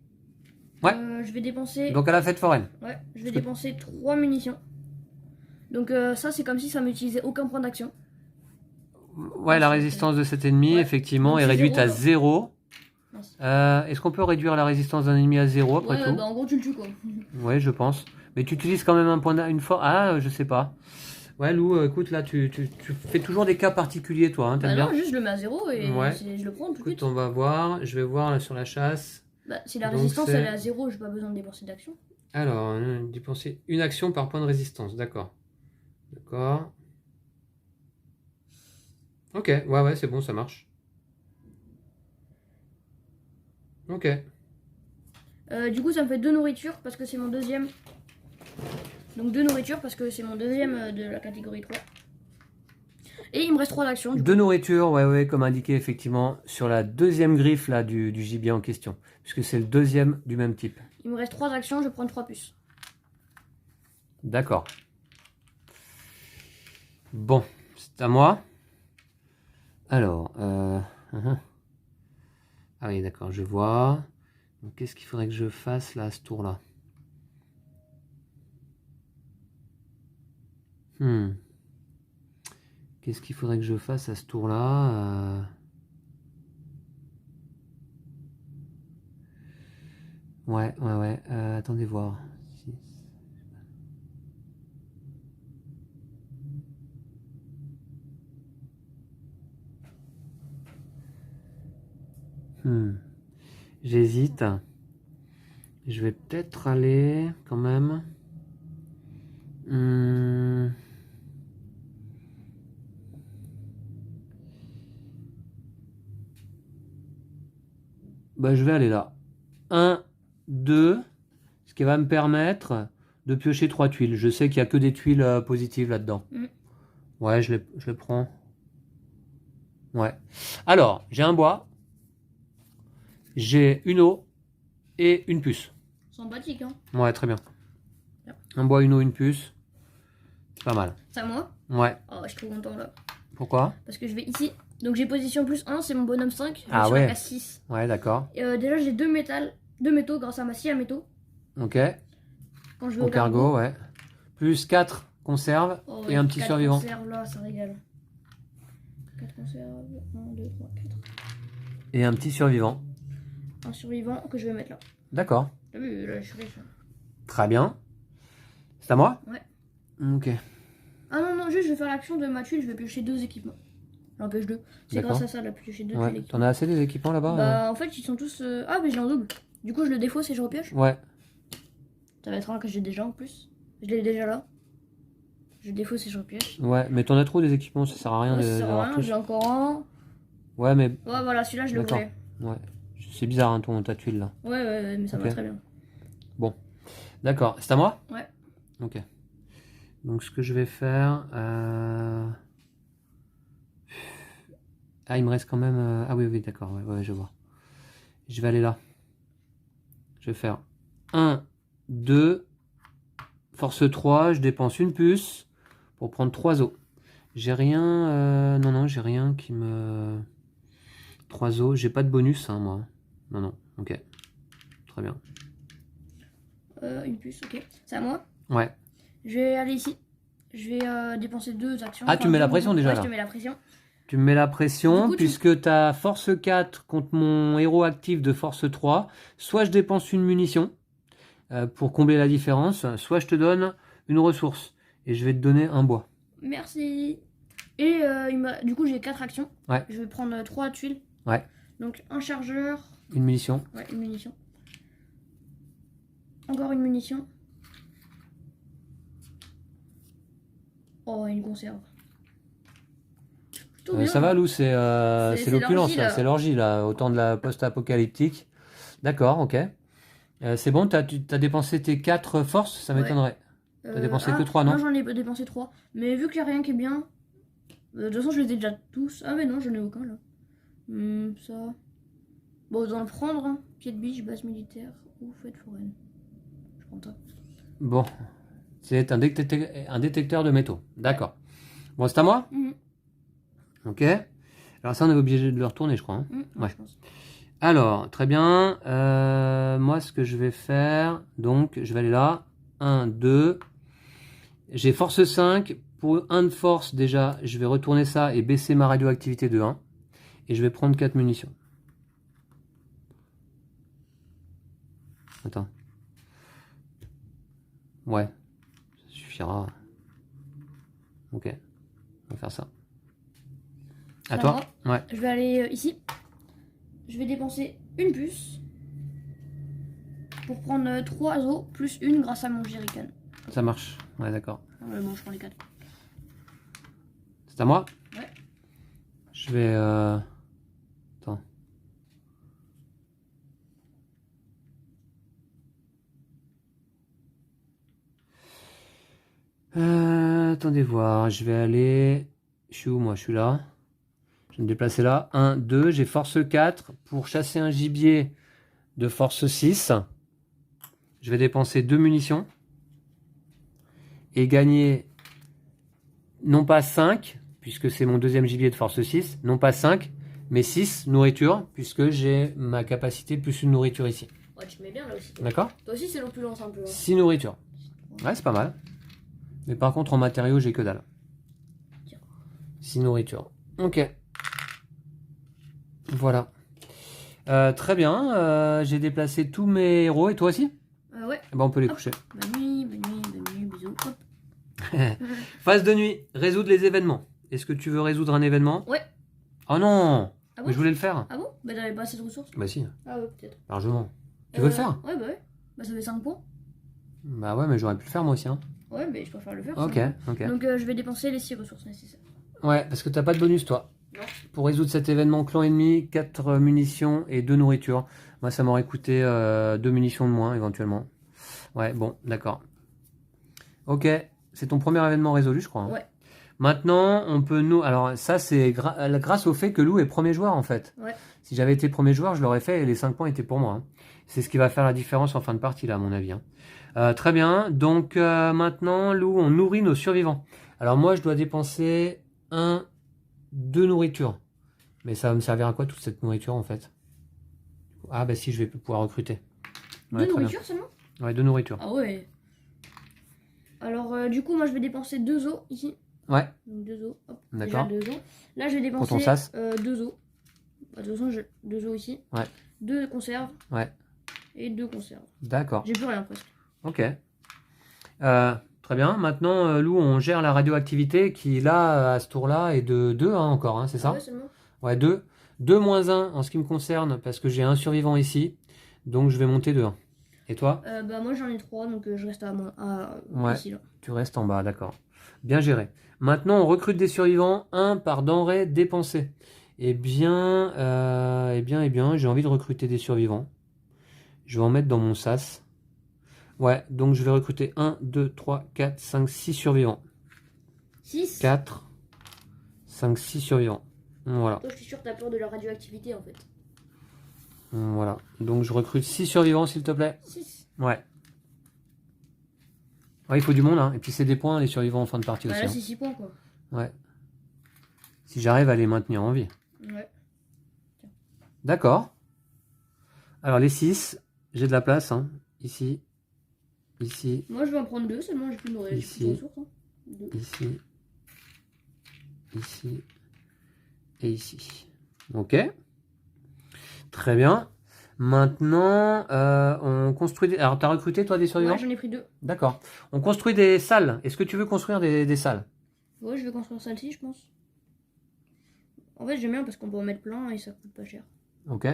Ouais. Je vais dépenser. Donc à la fête foraine. Ouais, je vais dépenser 3 munitions. Donc, ça, c'est comme si ça m'utilisait aucun point d'action. Ouais, la résistance de cet ennemi, Ouais. effectivement, Donc, est c'est réduite à 0. 0. Est-ce qu'on peut réduire la résistance d'un ennemi à 0 après Ouais, tout? bah en gros, tu le tues quoi. Ouais, je pense. Mais tu utilises quand même un point une fois. Ah, je sais pas. Ouais, Lou, écoute, là, tu fais toujours des cas particuliers, toi, hein, Bah t'aimes non, bien? juste je le mets à 0 et Ouais. je le prends tout de Écoute, suite. on va voir. Je vais voir là sur la chasse. Bah, si la Donc, résistance c'est- elle est à 0, j'ai pas besoin de dépenser d'action. Alors, dépenser une action par point de résistance, d'accord. D'accord. Ok, ouais, c'est bon, ça marche. Ok. Du coup, ça me fait 2 nourritures parce que c'est mon deuxième. Donc 2 nourritures parce que c'est mon deuxième de la catégorie 3. Et il me reste 3 actions. De nourriture, ouais, comme indiqué effectivement sur la deuxième griffe là du gibier en question, puisque c'est le deuxième du même type. Il me reste 3 actions, je prends 3 puces. D'accord. Bon, c'est à moi. Alors, ah oui, d'accord, je vois. Donc, qu'est-ce qu'il faudrait que je fasse là à ce tour-là? Qu'est-ce qu'il faudrait que je fasse à ce tour-là? Ouais. Attendez voir. J'hésite. Je vais peut-être aller quand même. bah, je vais aller là. 1, 2, ce qui va me permettre de piocher 3 tuiles. Je sais qu'il n'y a que des tuiles positives là-dedans. Ouais, je les prends. Ouais. Alors, j'ai un bois, j'ai une eau et une puce. Sympathique, hein. Ouais, très bien. Un bois, une eau, une puce. C'est pas mal. C'est à moi? Ouais. Oh, je suis trop content là. Pourquoi? Parce que je vais ici. Donc j'ai position plus 1, c'est mon bonhomme 5. Je vais Ah sur ouais. la case 6. Ouais, d'accord. Et déjà j'ai deux métaux grâce à ma scie à métaux. Ok. Quand je vais Au au cargo, ouais. Plus 4 conserves Oh, et un petit 4 survivant. conserves là, ça régale. 4 conserves, 1, 2, 3, 4. Et un petit survivant. Un survivant que je vais mettre là. D'accord. T'as vu, là je suis riche. Très bien. C'est à moi? Ouais. Ok. Ah non, non, juste je vais faire l'action de ma tuile, je vais piocher 2 équipements. J'en pioche 2. C'est D'accord. grâce à ça, là, piocher 2 Ouais. tuiles. T'en as assez des équipements là-bas? Bah en fait ils sont tous... Ah mais je l'ai en double. Du coup je le défausse et je repioche. Ouais. Ça va être un que j'ai déjà en plus. Je l'ai déjà là. Je le défausse et je repioche. Ouais, mais t'en as trop des équipements, ça sert à rien Ouais, ça sert à d'avoir rien, tous. j'ai encore un. Ouais, mais Ouais voilà, celui-là je le D'accord. voulais. ouais. C'est bizarre hein, ta tuile là. Ouais, mais ça Ok. va très bien. D'accord, c'est à moi? Ouais. Ok. Donc ce que je vais faire... Ah, il me reste quand même... Ah oui, d'accord, ouais, je vois. Je vais aller là. Je vais faire 1, 2, force 3, je dépense une puce pour prendre 3 os. J'ai rien... Non, j'ai rien qui me... 3 os, j'ai pas de bonus, hein, moi. Non, ok. Très bien. Une puce, ok. C'est à moi. Ouais. Je vais aller ici. Je vais dépenser 2 actions. Ah, tu mets la pression déjà ouais, là. je te mets la pression. Tu me mets la pression, Du coup, puisque tu as force 4 contre mon héros actif de force 3. Soit je dépense une munition pour combler la différence, soit je te donne une ressource. Et je vais te donner un bois. Merci. Et du coup j'ai 4 actions. Ouais. Je vais prendre 3 tuiles. Ouais. Donc un chargeur. Une munition. Ouais, une munition. Encore une munition. Oh, une conserve. Plutôt bien. Ça va, Lou, c'est C'est l'opulence, l'orgie, là. là. C'est l'orgie, là, au temps de la post-apocalyptique. D'accord, ok. C'est bon, tu as dépensé tes 4 forces, ça Ouais. m'étonnerait. T'as dépensé que 3, non? Non, j'en ai dépensé 3. Mais vu qu'il n'y a rien qui est bien. De toute façon, je les ai déjà tous. Ah, mais non, j'en ai aucun là. Ça. Bon, d'en prendre. Hein. Pied de biche, base militaire ou fête foraine. Je prends ça. Bon, c'est un détecteur de métaux. D'accord. Bon, c'est à moi? Ok. Alors ça, on est obligé de le retourner, je crois. Hein. Ouais. Je pense. Alors, très bien. Moi, ce que je vais faire, donc, je vais aller là. 1, 2. J'ai force 5. Pour 1 de force, déjà, je vais retourner ça et baisser ma radioactivité de 1. Et je vais prendre 4 munitions. Attends. Ouais. Ça suffira. Ok. On va faire ça. À toi? Ouais. Je vais aller ici. Je vais dépenser une puce. Pour prendre 3 os plus une grâce à mon jerrycan. Ça marche. Ouais, d'accord. Bon, je prends les 4. C'est à moi? Ouais. Je vais... Attends. Attendez voir. Je vais aller... Je suis où, moi? Je suis là. Je vais me déplacer là. 1, 2. J'ai force 4. Pour chasser un gibier de force 6, je vais dépenser 2 munitions. Et gagner... Non pas 5, puisque c'est mon deuxième gibier de force 6. Non pas 5, mais 6 nourriture, puisque j'ai ma capacité plus une nourriture ici. Ouais, tu mets bien là aussi. D'accord? Toi aussi, c'est l'opulence un peu. Hein. 6 nourritures. Ouais, c'est pas mal. Mais par contre, en matériaux, j'ai que dalle. 6 nourritures. Ok. Voilà. Très bien. J'ai déplacé tous mes héros. Et toi aussi? Ouais. Eh ben, on peut les Hop. coucher. Bonne nuit, bisous. Hop. Phase de nuit. Résoudre les événements. Est-ce que tu veux résoudre un événement? Ouais. Oh non! Ah bon? Mais je voulais le faire. Ah bon? Bah t'avais pas assez de ressources? Bah si, Ah ouais, peut-être. largement. Tu veux le faire? Ouais, bah ouais. Bah ça fait 5 points. Bah ouais, mais j'aurais pu le faire moi aussi. Hein. Ouais, mais je préfère le faire. Ok, ça. ok. Donc je vais dépenser les 6 ressources nécessaires. Ouais, parce que t'as pas de bonus toi. Non. Pour résoudre cet événement clan ennemi, 4 munitions et 2 nourritures. Moi, ça m'aurait coûté 2 munitions de moins, éventuellement. Ouais, bon, d'accord. Ok, c'est ton premier événement résolu, je crois. Hein. Ouais. Maintenant, on peut nous... Alors, ça, c'est grâce au fait que Lou est premier joueur, en fait. Ouais. Si j'avais été premier joueur, je l'aurais fait et les 5 points étaient pour moi. Hein. C'est ce qui va faire la différence en fin de partie, là, à mon avis. Hein. Très bien. Donc, maintenant, Lou, on nourrit nos survivants. Alors, moi, je dois dépenser 2 nourritures. Mais ça va me servir à quoi, toute cette nourriture, en fait? Ah, bah si, je vais pouvoir recruter. Ouais, 2 nourritures seulement? Ouais, 2 nourritures. Ah ouais. Alors, du coup, moi, je vais dépenser 2 os ici. Ouais. Donc 2 os. Hop. D'accord. Déjà 2 os. Là, je vais Pour ton dépenser sas. 2 os. Bah, de toute façon, 2 os ici. Ouais. 2 conserves. Ouais. Et 2 conserves. D'accord. J'ai plus rien presque. Ok. Très bien. Maintenant, Lou, on gère la radioactivité qui, là, à ce tour-là, est de 2 hein, encore, hein, c'est ça? Ouais, seulement. Ouais, 2. 2 moins 1 en ce qui me concerne, parce que j'ai un survivant ici. Donc, je vais monter de 1. Et toi? Bah, moi, j'en ai 3, donc je reste Ouais. ici, là. Tu restes en bas, d'accord. Bien géré. Maintenant, on recrute des survivants, 1 par denrée dépensée. Eh bien, j'ai envie de recruter des survivants. Je vais en mettre dans mon sas. Ouais, donc je vais recruter 1, 2, 3, 4, 5, 6 survivants. 6. 4, 5, 6 survivants. Voilà. Toi, je suis sûr que t'as peur de la radioactivité, en fait. Voilà. Donc je recrute 6 survivants, s'il te plaît. 6. Ouais. Ouais, il faut du monde, hein. Et puis c'est des points, les survivants en fin de partie Bah, aussi. là, Hein. c'est 6 points, quoi. Ouais. Si j'arrive à les maintenir en vie. Ouais. D'accord. Alors les 6, j'ai de la place, hein. Ici. Ici. Moi, je vais en prendre 2 seulement, j'ai plus de Ici. ressources. Hein. 2. Ici. Ici. Et ici. Ok. Très bien. Maintenant, on construit des... Alors, tu as recruté, toi, des survivants? Ouais, j'en ai pris 2. D'accord. On construit des salles. Est-ce que tu veux construire des salles? Ouais, je vais construire celle-ci, je pense. En fait, j'aime bien parce qu'on peut en mettre plein et ça coûte pas cher. Ok.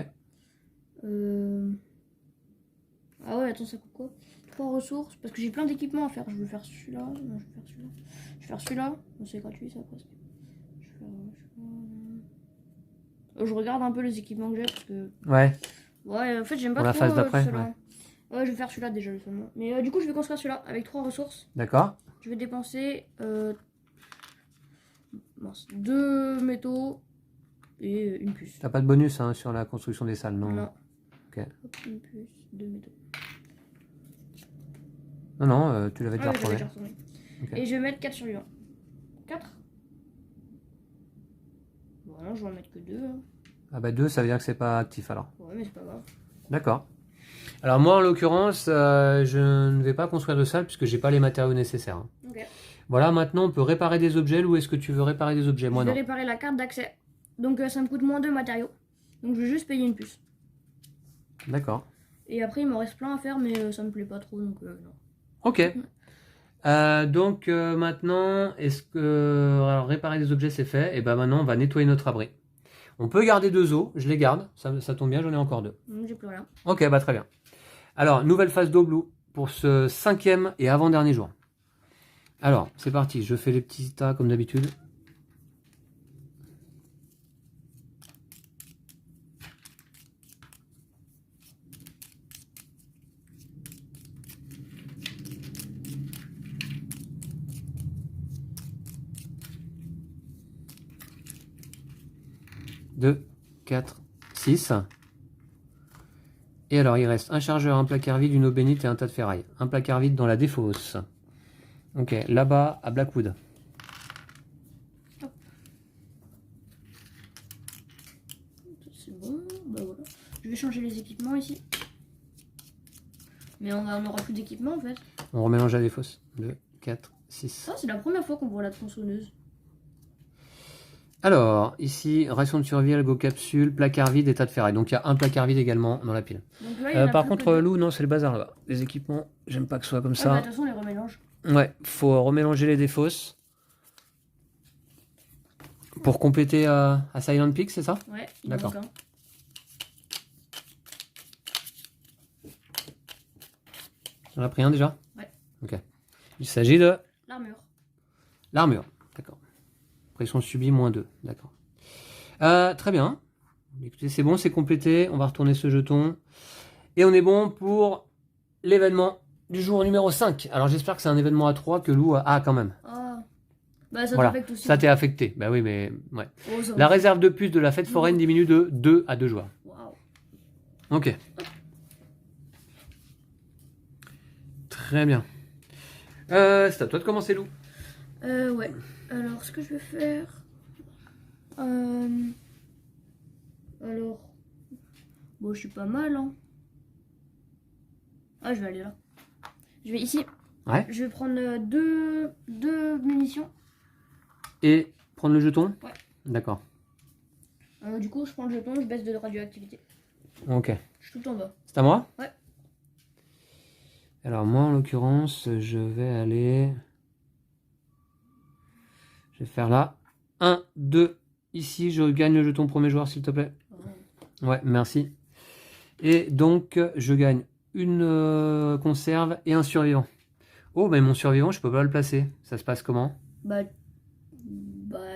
Ah ouais, attends, ça coûte quoi? 3 ressources, parce que j'ai plein d'équipements à faire. Je vais faire celui-là, non, je vais faire celui-là. Je vais faire celui-là, bon, c'est gratuit ça presque. Je vais faire je regarde un peu les équipements que j'ai parce que... Ouais. Ouais, en fait, j'aime pas Pour la trop phase d'après, ceux-là. Ouais, je vais faire celui-là déjà seulement. Mais du coup, je vais construire celui-là avec 3 ressources. D'accord. Je vais dépenser 2 métaux et une puce. T'as pas de bonus hein, sur la construction des salles, non? Non. Ok. Hop, une puce, 2 métaux. Non, tu l'avais déjà Ah, oui, j'avais retrouvé. déjà retourné. Ok. Et je vais mettre 4 survivants. 4. Voilà, je vais en mettre que 2. Hein. Ah bah 2, ça veut dire que c'est pas actif alors. Ouais, mais c'est pas grave. D'accord. Alors moi en l'occurrence, je ne vais pas construire de salle puisque j'ai pas les matériaux nécessaires. Hein. Ok. Voilà, maintenant on peut réparer des objets. Ou est-ce que tu veux réparer des objets? Moi je vais non. réparer la carte d'accès. Donc ça me coûte moins de matériaux. Donc je vais juste payer une puce. D'accord. Et après il m'en reste plein à faire mais ça me plaît pas trop donc non. Ok. Donc maintenant, est-ce que... Alors réparer des objets c'est fait. Et ben maintenant on va nettoyer notre abri. On peut garder 2 os, je les garde. Ça tombe bien, j'en ai encore 2. Donc j'ai plus rien. Ok, bah très bien. Alors, nouvelle phase d'eau Blue pour ce 5e et avant-dernier jour. Alors, c'est parti, je fais les petits tas comme d'habitude. Deux, 4, 6. Et alors, il reste un chargeur, un placard vide, une eau bénite et un tas de ferraille. Un placard vide dans la défausse. Ok, là-bas, à Blackwood. C'est bon, bah voilà. Je vais changer les équipements ici. Mais on aura plus d'équipements en fait. On remélange la défausse. 2, 4, 6. Ça, c'est la première fois qu'on voit la tronçonneuse. Alors, ici, ration de survie, algo capsule, placard vide et tas de ferraille. Donc, il y a un placard vide également dans la pile. Donc là, il y en a Par plus contre, que deux. Lou, non, c'est le bazar là-bas. Les équipements, j'aime pas que ce soit comme Ah, bah, ça. de toute façon, on les remélange. Ouais, faut remélanger les défausses. Pour compléter à Silent Peak, c'est ça? Ouais, il en D'accord. manque un. On a pris un déjà? Ouais. Ok. Il s'agit de L'armure. l'armure. D'accord. Pression subie, -2. D'accord. Très bien. Écoutez, c'est bon, c'est complété. On va retourner ce jeton. Et on est bon pour l'événement du jour numéro 5. Alors j'espère que c'est un événement à 3 que Lou a... Ah, quand même. Ah. Bah ça Voilà, t'affecte aussi. ça t'est affecté. Bah oui, mais... Ouais. Oh, ça La va. réserve de puces de la fête foraine diminue de 2 à 2 joueurs. Waouh. Ok. Très bien. C'est à toi de commencer, Lou. Ouais. Alors, ce que je vais faire... Alors... Bon, je suis pas mal, hein. Ah, je vais aller là. Je vais ici. Ouais. Je vais prendre deux munitions. Et prendre le jeton. Ouais. D'accord. Du coup, je prends le jeton, je baisse de radioactivité. Ok. Je suis tout en bas. C'est à moi? Ouais. Alors moi, en l'occurrence, je vais aller... Je vais faire là. 1, 2. Ici, je gagne le jeton premier joueur, s'il te plaît. Ouais, merci. Et donc, je gagne une conserve et un survivant. Oh, mais mon survivant, je peux pas le placer. Ça se passe comment? Bah,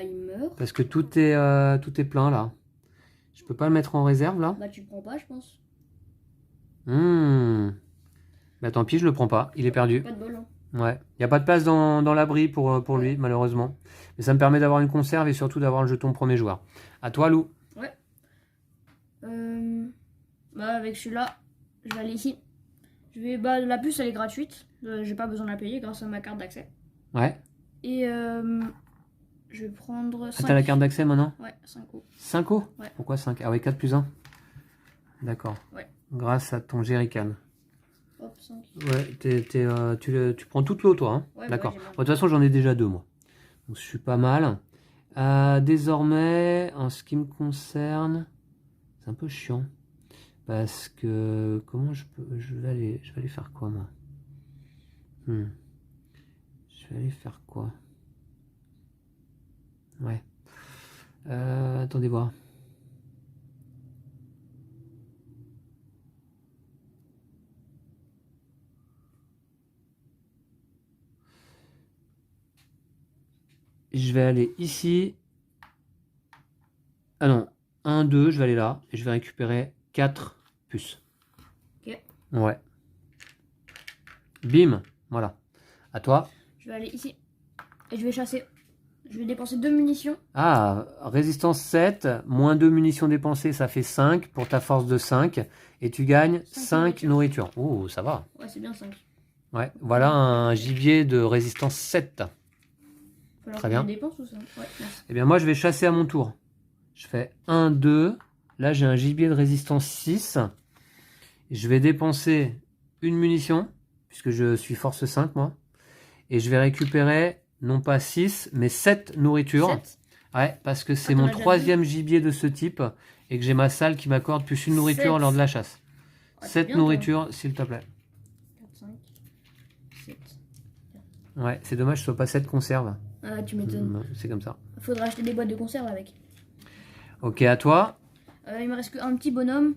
il meurt. Parce que tout est plein, là. Je peux pas le mettre en réserve, là? Bah, tu le prends pas, je pense. Bah tant pis, je le prends pas. Il est perdu. Pas de bol, hein. Ouais. Il n'y a pas de place dans l'abri pour lui, malheureusement. Mais ça me permet d'avoir une conserve et surtout d'avoir le jeton premier joueur. À toi, Lou. Ouais. Bah, avec celui-là, je vais aller ici. Bah, la puce, elle est gratuite. J'ai pas besoin de la payer grâce à ma carte d'accès. Ouais. Et je vais prendre 5. Ah, t'as la carte d'accès maintenant? Ouais, 5 euros. 5 euros? Ouais. Pourquoi 5? Ah oui, 4 plus 1. D'accord. Ouais. Grâce à ton jerrycan. Hop, 5. Ouais, tu prends toute l'eau, toi. Hein? Ouais, D'accord. bah ouais, De toute façon, j'en ai déjà 2, moi. Donc, je suis pas mal. Désormais, en ce qui me concerne, c'est un peu chiant. Parce que, comment je vais aller faire quoi, moi? Je vais aller faire quoi? Ouais. Attendez voir. Je vais aller ici. Ah non, 1, 2, je vais aller là. Et je vais récupérer 4 puces. Ok. Ouais. Bim. Voilà. À toi. Je vais aller ici. Et je vais chasser. Je vais dépenser 2 munitions. Ah, résistance 7, moins 2 munitions dépensées, ça fait 5 pour ta force de 5. Et tu gagnes 5 nourritures. Oh, ça va. Ouais, c'est bien 5. Ouais, voilà un gibier de résistance 7. Très bien. Dépense ou ça? Ouais, merci. Eh bien, moi, je vais chasser à mon tour. Je fais 1, 2. Là, j'ai un gibier de résistance 6. Je vais dépenser une munition, puisque je suis force 5, moi. Et je vais récupérer, non pas 6, mais 7 nourritures. 7. Ouais, parce que c'est mon 3e gibier de ce type, et que j'ai ma salle qui m'accorde plus une nourriture 7. lors de la chasse. Ouais, 7 bien, nourritures, s'il te plaît. 4, 5, 7. Ouais, c'est dommage que ce soit pas 7 conserves. Ah, tu m'étonnes. C'est comme ça. Faudra acheter des boîtes de conserve avec. Ok, à toi. Il me reste qu'un petit bonhomme.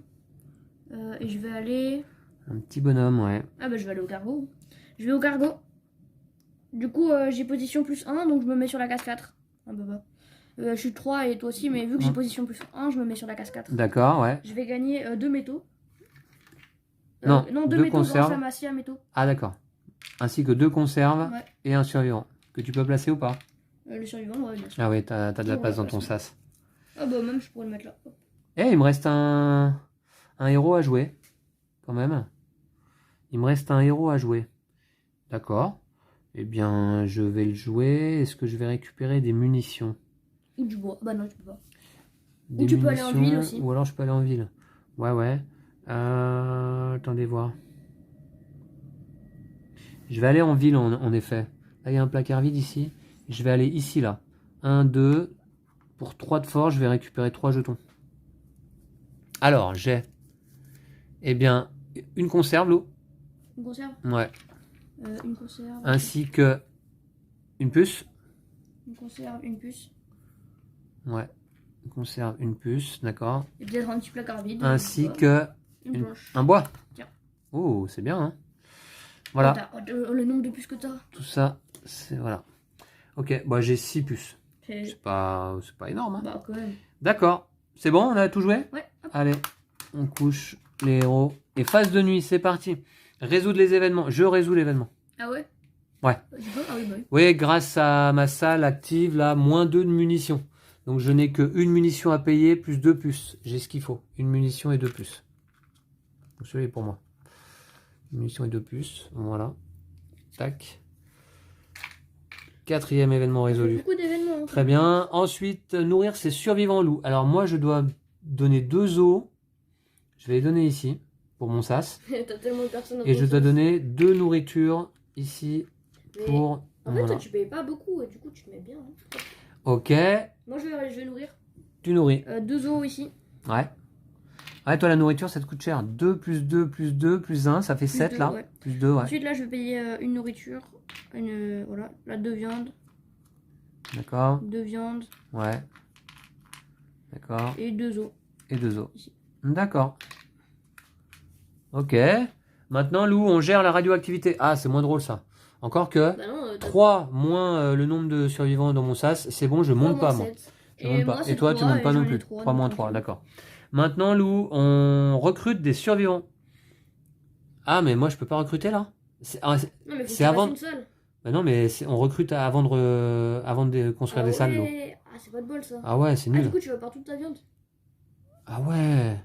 Et je vais aller... Un petit bonhomme, ouais. Ah bah je vais aller au cargo. Je vais au cargo. Du coup, j'ai position plus 1, donc je me mets sur la case 4. Ah bah bah. Je suis 3 et toi aussi, mais vu que j'ai position plus 1, je me mets sur la case 4. D'accord, ouais. Je vais gagner 2 métaux. Non, 2 deux métaux conserves. grâce à ma scie à métaux. Ah, d'accord. Ainsi que 2 conserves Ouais. et un survivant. Que tu peux placer ou pas? Le survivant, ouais, bien sûr. Ah oui, t'as de la Oh, place la dans ton place. sas. Ah bah même, je pourrais le mettre là. Hop. Eh, il me reste un héros à jouer. Quand même. Il me reste un héros à jouer. D'accord. Eh bien, je vais le jouer. Est-ce que je vais récupérer des munitions? Ou du bois. Bah non, tu peux pas. Des tu peux aller en ville aussi. Ou alors je peux aller en ville. Ouais, ouais. Attendez voir. Je vais aller en ville, en effet. Là, il y a un placard vide ici. Je vais aller ici, là. 1, 2. Pour 3 de force, je vais récupérer 3 jetons. Alors, j'ai... Eh bien, une conserve, l'eau. Une conserve? Ouais. Une conserve. Ainsi que une puce. Une conserve, une puce. Ouais. Une conserve, une puce, d'accord. Et peut-être un petit placard vide. Ainsi que une poche. un bois. Tiens. Oh, c'est bien, hein. Voilà. Le nombre de puces que t'as. Tout ça, c'est... Voilà. Ok, bah, j'ai 6 puces. C'est C'est pas énorme, hein. bah quand même. D'accord. C'est bon, on a tout joué? Ouais, hop. Allez, on couche les héros. Et phase de nuit, c'est parti. Résoudre les événements. Je résous l'événement. Ah ouais? Ouais. Je peux? Ah oui, bah oui. Oui, grâce à ma salle active, là, -2 de munitions. Donc je n'ai que une munition à payer, plus 2 puces. J'ai ce qu'il faut. Une munition et 2 puces. Donc celui-là est pour moi. Une munition et 2 puces. Voilà. Tac. 4e événement résolu. Beaucoup d'événements. Hein. Très bien. Ensuite, nourrir ses survivants loups. Alors moi, je dois donner 2 os. Je vais les donner ici, pour mon sas. T'as tellement de personnes dans Et ton je dois sas. donner 2 nourritures ici Mais pour... en fait, voilà. toi, tu payes pas beaucoup et du coup, tu te mets bien. Hein. Ok, Moi, je vais nourrir. tu nourris. 2 os ici. Ouais. Ouais, toi, la nourriture, ça te coûte cher. 2 plus 2 plus 2 plus 1, ça fait 7 2, là. ouais. Plus 2, ouais. Ensuite, là, je vais payer une nourriture. Voilà, là, 2 viandes. D'accord. 2 viandes. Ouais. D'accord. Et 2 os. Et 2 os. Ici. D'accord. Ok. Maintenant, Lou, on gère la radioactivité. Ah, c'est moins drôle ça. Encore que Bah non, 3 moins le nombre de survivants dans mon sas, c'est bon, je monte pas moi. Je monte pas. Et toi, tu montes pas non plus. 3 moins 3, d'accord. Maintenant, Lou, on recrute des survivants. Ah, mais moi, je peux pas recruter là? Non, mais faut que tu avant. fasses une salle. Bah non, mais on recrute avant de construire des salles, Lou. Ah, c'est pas de bol ça. Ah ouais, c'est Ah, nul. du coup, tu vas par toute ta viande. Ah ouais.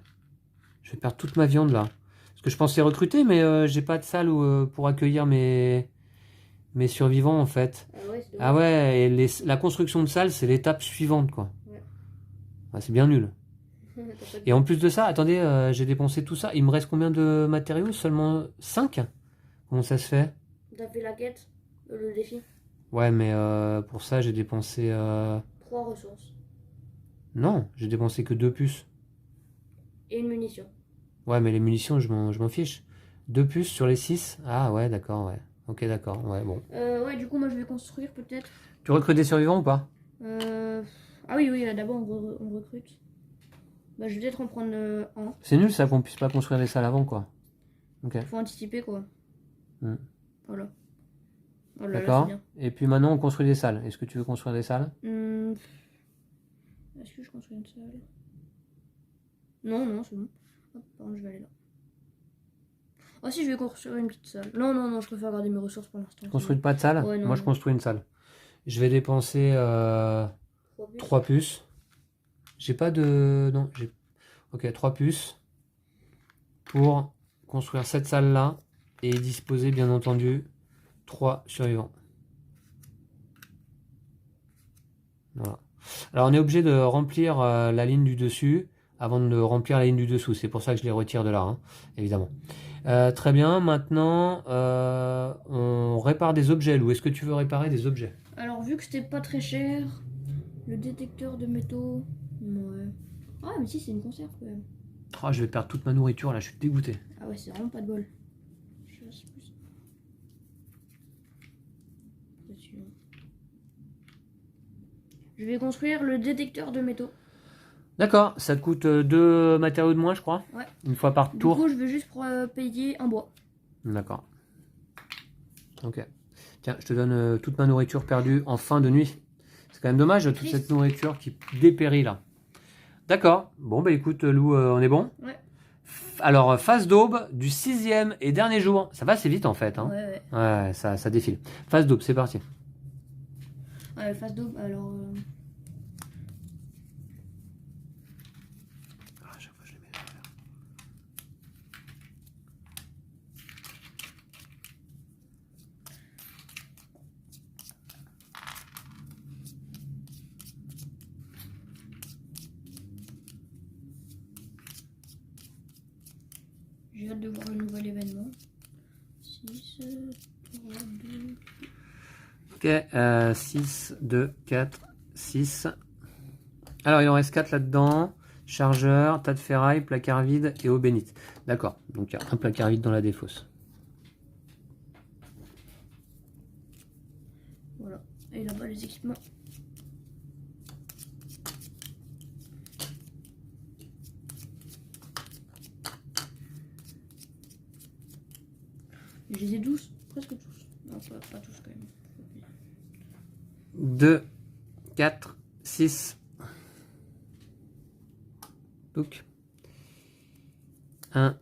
Je vais perdre toute ma viande là. Parce que je pensais recruter, mais j'ai pas de salle pour accueillir mes survivants en fait. Ah ouais, c'est Ah ouais, et la construction de salle, c'est l'étape suivante quoi. Ouais. Ah, c'est bien nul. Et en plus de ça, attendez, j'ai dépensé tout ça. Il me reste combien de matériaux? Seulement 5? Comment ça se fait? T'as fait la quête, le défi. Ouais, mais pour ça, j'ai dépensé... 3 ressources. Non, j'ai dépensé que 2 puces. Et une munition. Ouais, mais les munitions, je m'en fiche. 2 puces sur les 6? Ah ouais, d'accord, ouais. Ok, d'accord, ouais, bon. Ouais, du coup, moi, je vais construire peut-être. Tu recrutes des survivants ou pas? Ah oui, oui, d'abord, on recrute. Bah, je vais peut-être en prendre un. C'est nul ça qu'on puisse pas construire les salles avant, quoi. Ok. Faut anticiper, quoi. Hmm. Voilà. Oh là là, D'accord. c'est bien. Et puis maintenant, on construit des salles. Est-ce que tu veux construire des salles? Est-ce que je construis une salle? Non, non, c'est bon. Hop, par contre, je vais aller là. Ah si, je vais construire une petite salle. Non, non, non, je préfère garder mes ressources pour l'instant. Construis pas de salle? Ouais, non, Moi, je non. construis une salle. Je vais dépenser 3 puces. J'ai pas de... Non, j'ai... Ok, 3 puces pour construire cette salle-là et y disposer, bien entendu, 3 survivants. Voilà. Alors, on est obligé de remplir la ligne du dessus avant de remplir la ligne du dessous. C'est pour ça que je les retire de là, hein, évidemment. Très bien, maintenant, on répare des objets. Lou, est-ce que tu veux réparer des objets? Alors, vu que c'était pas très cher, le détecteur de métaux... Ouais. Ah, mais si, c'est une conserve quand même. Oh, je vais perdre toute ma nourriture là, je suis dégoûté. Ah ouais, c'est vraiment pas de bol. Je vais construire le détecteur de métaux. D'accord, ça te coûte 2 matériaux de moins, je crois. Ouais. Une fois par tour. Du coup, je vais juste payer un bois. D'accord. Ok. Tiens, je te donne toute ma nourriture perdue en fin de nuit. C'est quand même dommage, toute cette nourriture qui dépérit là. D'accord. Bon, bah écoute, Lou, on est bon? Ouais. Alors, phase d'aube du 6e et dernier jour. Ça va assez vite en fait. Hein. Ouais, ouais. Ouais, ça défile. Phase d'aube, c'est parti. Ouais, phase d'aube, alors... Ah, chaque fois, je les mets à l'envers. J'ai hâte de voir le nouvel événement. 6, 3, 2... Ok, 6, 2, 4, 6. Alors, il en reste 4 là-dedans. Chargeur, tas de ferraille, placard vide et eau bénite. D'accord, donc il y a un placard vide dans la défausse. Voilà, et là-bas les équipements. Je les ai 12, presque tous. Non, pas tous quand même. 2, 4, 6. Donc, 1,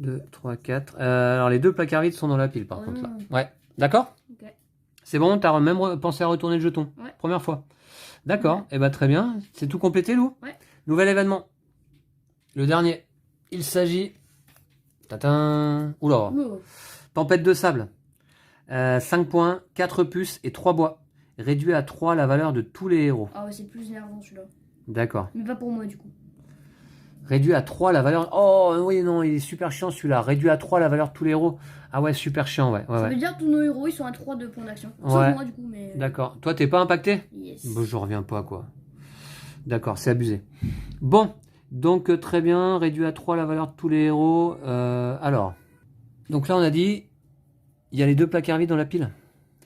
2, 3, 4. Alors, les deux placards vides sont dans la pile, par contre, là. Ouais, d'accord. Ok. C'est bon, t'as même pensé à retourner le jeton. Ouais. Première fois. D'accord, et bah très bien. C'est tout complété, Lou? Ouais. Nouvel événement. Le dernier. Il s'agit... Tatin. Oula. Oh. Tempête de sable. 5 points, 4 puces et 3 bois. Réduit à 3 la valeur de tous les héros. Ah ouais, c'est plus énervant celui-là. D'accord. Mais pas pour moi du coup. Réduit à 3 la valeur... Oh oui, non, il est super chiant celui-là. Réduit à 3 la valeur de tous les héros. Ah ouais, super chiant, ouais. Ça veut dire que tous nos héros ils sont à 3 de points d'action. Sauf Ouais. moi du coup, mais. D'accord. Toi, t'es pas impacté? Yes. Bon, je reviens pas, quoi. D'accord, c'est abusé. Bon, donc très bien. Réduit à 3 la valeur de tous les héros. Alors, donc là, on a dit... Il y a les deux placards vides dans la pile.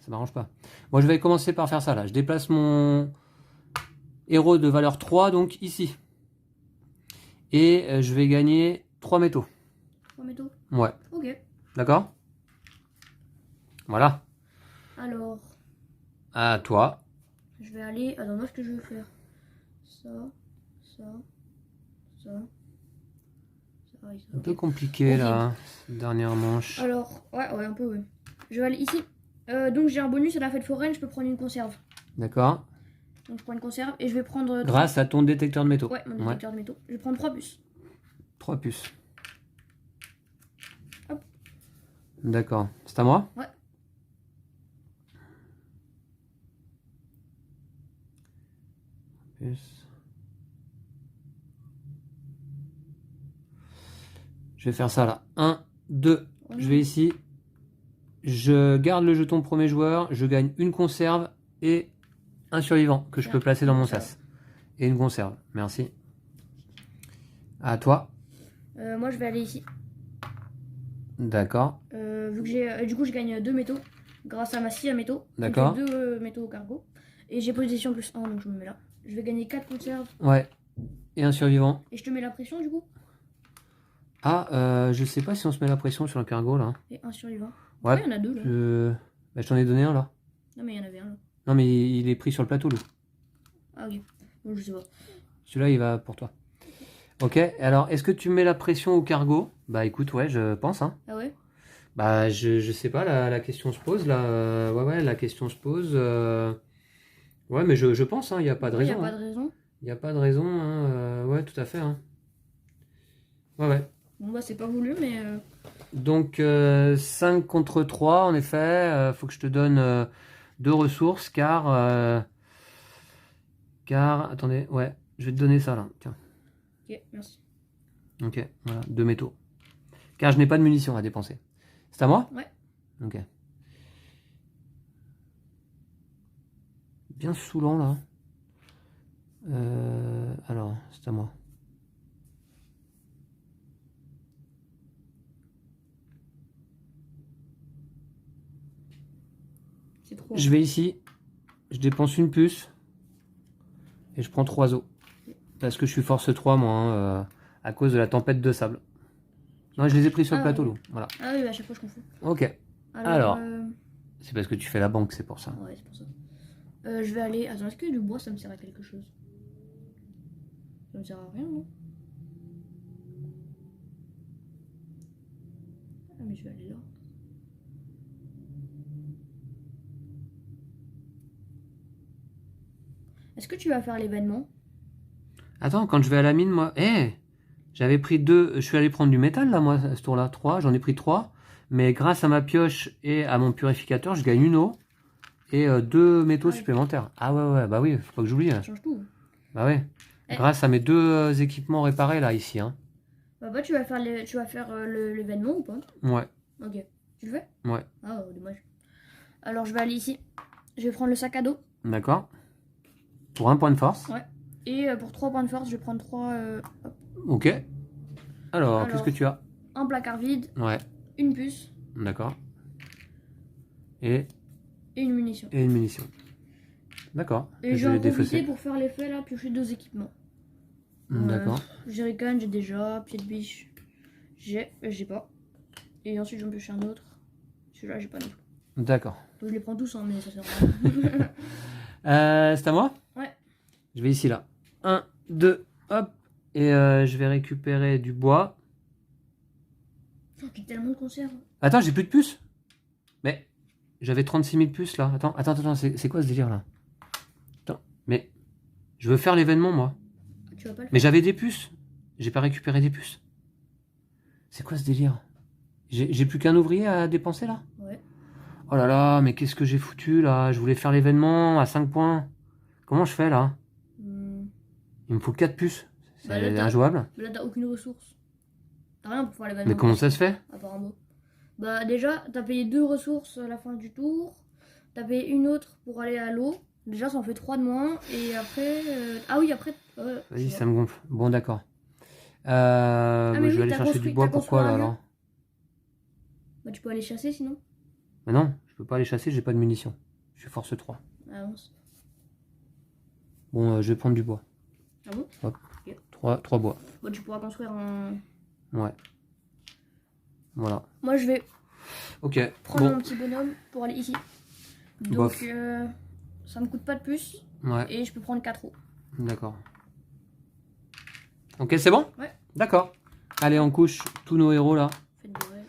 Ça m'arrange pas. Moi, je vais commencer par faire ça, là. Je déplace mon héros de valeur 3, donc ici. Et je vais gagner 3 métaux. 3 métaux. Ouais. Ok. D'accord? Voilà. Alors, À toi. je vais aller. Attends, moi ce que je veux faire. Ça, ça, ça. Ça et ça. Un peu Ok. compliqué, Ok. là. Dernière manche. Alors, ouais, un peu, ouais. Je vais aller ici. Donc j'ai un bonus à la fête foraine, je peux prendre une conserve. D'accord. Donc je prends une conserve et je vais prendre. Grâce à ton détecteur de métaux. Ouais, mon détecteur de métaux. Je vais prendre 3 puces. 3 puces. Hop. D'accord. C'est à moi? Ouais. Puce. Je vais faire ça là. 1, 2. Je vais ici. Je garde le jeton premier joueur. Je gagne une conserve et un survivant que je peux placer dans mon sas. Et une conserve. Merci. À toi. Moi je vais aller ici. D'accord. Vu que j'ai. Du coup, je gagne 2 métaux grâce à ma scie à métaux. D'accord. 2 métaux au cargo. Et j'ai position plus 1, donc je me mets là. Je vais gagner 4 conserves. Ouais. Et un survivant. Et je te mets la pression du coup. Ah, je sais pas si on se met la pression sur le cargo là. Et un survivant. Ouais. Il y en a 2 là. Bah, je t'en ai donné un là. Non, mais il y en avait un là. Non, mais il est pris sur le plateau, Lou. Ah, ok. Bon, je sais pas. Celui-là, il va pour toi. Ok, alors est-ce que tu mets la pression au cargo? Bah écoute, ouais, je pense. Hein. Ah ouais? Bah je sais pas, la question se pose là. Ouais, la question se pose. Ouais, mais je pense, il n'y a pas de raison. Il n'y a pas de raison. Il n'y a pas de raison, hein. Ouais, tout à fait. Hein. Ouais. Bon, bah, c'est pas voulu, mais. Donc 5 contre 3, en effet. Faut que je te donne 2 ressources, car. Attendez, ouais, je vais te donner ça là. Tiens. Ok, merci. Ok, voilà, 2 métaux. Car je n'ai pas de munitions à dépenser. C'est à moi? Ouais. Ok. Bien saoulant là. Alors, c'est à moi. C'est trop. Je vais ici. Je dépense une puce. Et je prends 3 os. Parce que je suis force 3 moi, hein, à cause de la tempête de sable. Non, je les ai pris sur le plateau, Lou. Voilà. Ah oui, bah, à chaque fois je confonds. Ok. Alors. C'est parce que tu fais la banque, c'est pour ça. Ouais, c'est pour ça. Je vais aller. Attends, est-ce que du bois ça me sert à quelque chose? Ça me sert à rien, non? Ah, mais je vais aller là. Est-ce que tu vas faire l'événement? Attends, quand je vais à la mine, moi. J'avais pris 2. Je suis allé prendre du métal là, moi, à ce tour-là. 3. J'en ai pris 3. Mais grâce à ma pioche et à mon purificateur, je gagne une eau. Et 2 métaux supplémentaires. Ah ouais, bah oui, faut pas que j'oublie. Ça change tout. Bah ouais. Grâce à mes 2 équipements réparés là, ici. Hein. Bah, tu vas faire l'événement ou pas? Ouais. Ok. Tu le fais? Ouais. Ah, dommage. Alors, je vais aller ici. Je vais prendre le sac à dos. D'accord. Pour 1 point de force. Ouais. Et pour 3 points de force, je vais prendre 3. Hop. Ok. Alors, qu'est-ce que tu as? Un placard vide. Ouais. Une puce. D'accord. Et une munition. Et une munition. D'accord. Et je vais en profiter pour faire l'effet là, piocher 2 équipements. D'accord. Jerrycan, j'ai déjà. Pied de biche, j'ai pas. Et ensuite, je vais en piocher un autre. Celui-là, j'ai pas non plus. D'accord. Donc, je les prends tous, hein, mais ça sert à rien. C'est à moi? Ouais. Je vais ici là. 1, 2, hop. Et je vais récupérer du bois. J'ai tellement de conserves. Attends, j'ai plus de puces. Mais j'avais 36 000 puces là. Attends, c'est quoi ce délire là? Attends, mais je veux faire l'événement moi. Tu vas pas le Mais faire. j'avais des puces. J'ai pas récupéré des puces. C'est quoi ce délire? J'ai plus qu'un ouvrier à dépenser là? Ouais. Oh là là, mais qu'est-ce que j'ai foutu là? Je voulais faire l'événement à 5 points. Comment je fais là? Hmm. Il me faut 4 puces. Bah, là, C'est t'as- injouable. Mais là, t'as aucune ressource. T'as rien pour faire l'événement. Mais comment ça se fait? Apparemment. Bah, déjà, t'as payé 2 ressources à la fin du tour. T'as payé une autre pour aller à l'eau. Déjà, ça en fait 3 de moins. Et après. Ah oui, après. Vas-y, ça me gonfle. Bon, d'accord. mais Bah, je oui, vais aller t'as chercher construit- du bois. t'as Pourquoi là construit un alors? Bah, tu peux aller chasser sinon. Mais non, je peux pas aller chasser, j'ai pas de munitions. Je suis force 3. Ah bon. Bon, je vais prendre du bois. Ah bon. Hop. Ok. 3 bois. Bah, tu pourras construire un. Ouais. Voilà. Moi, je vais Ok. prendre Bon. mon petit bonhomme pour aller ici. Donc, Bof. ça me coûte pas de plus. Ouais. Et je peux prendre 4 roues. D'accord. Ok, c'est bon? Ouais. D'accord. Allez, on couche tous nos héros là. Faites des vrais.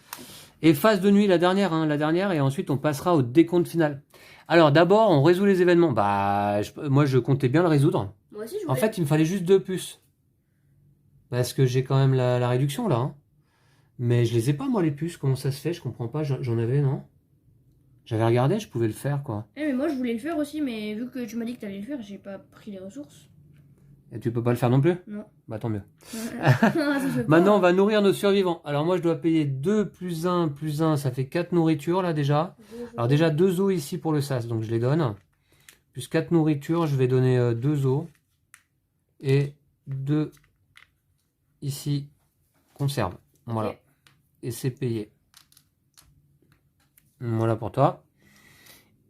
Et phase de nuit, la dernière, hein, et ensuite on passera au décompte final. Alors d'abord, on résout les événements. Bah, moi je comptais bien le résoudre. Moi aussi, je En voulais. fait, il me fallait juste 2 puces. Parce que j'ai quand même la réduction là. Hein. Mais je les ai pas moi les puces, comment ça se fait? Je comprends pas, j'en avais, non? J'avais regardé, je pouvais le faire quoi. Mais moi, je voulais le faire aussi, mais vu que tu m'as dit que t'allais le faire, j'ai pas pris les ressources. Et tu peux pas le faire non plus? Non. Bah tant mieux. Ça se fait pas. Maintenant, on va nourrir nos survivants. Alors moi, je dois payer 2 plus 1 plus 1, ça fait 4 nourritures là déjà. Alors déjà 2 os ici pour le sas, donc je les donne. Plus 4 nourritures, je vais donner 2 os. Et 2 ici, conserve. Voilà. Ok. Et c'est payé. Voilà pour toi.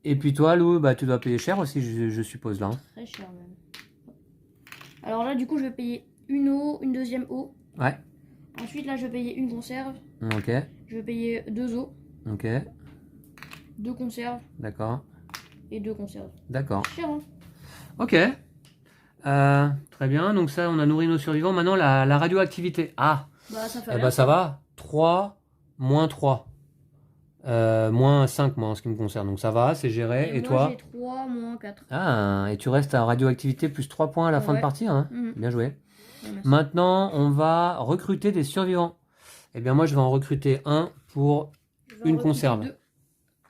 Et puis toi, Lou, bah, tu dois payer cher aussi, je suppose là. Hein. Très cher même. Alors là, du coup, je vais payer une eau, une deuxième eau. Ouais. Ensuite, là, je vais payer une conserve. Ok. Je vais payer 2 eaux, Ok. 2 conserves D'accord. et 2 conserves. D'accord. Cher, hein? Ok. Très bien. Donc ça, on a nourri nos survivants. Maintenant, la radioactivité. Ah. Bah, ça fait Eh rien. ben, ça va. 3 moins 3. Moins 5 moi en ce qui me concerne. Donc ça va, c'est géré. Et moi, toi? j'ai 3 moins 4. Ah, et tu restes à radioactivité plus 3 points à la fin de Ouais. partie. Hein. Mhm. Bien joué. Ouais, merci. Maintenant, on va recruter des survivants. Eh bien, moi, je vais en recruter un pour... Je vais une en recruter conserve. 2.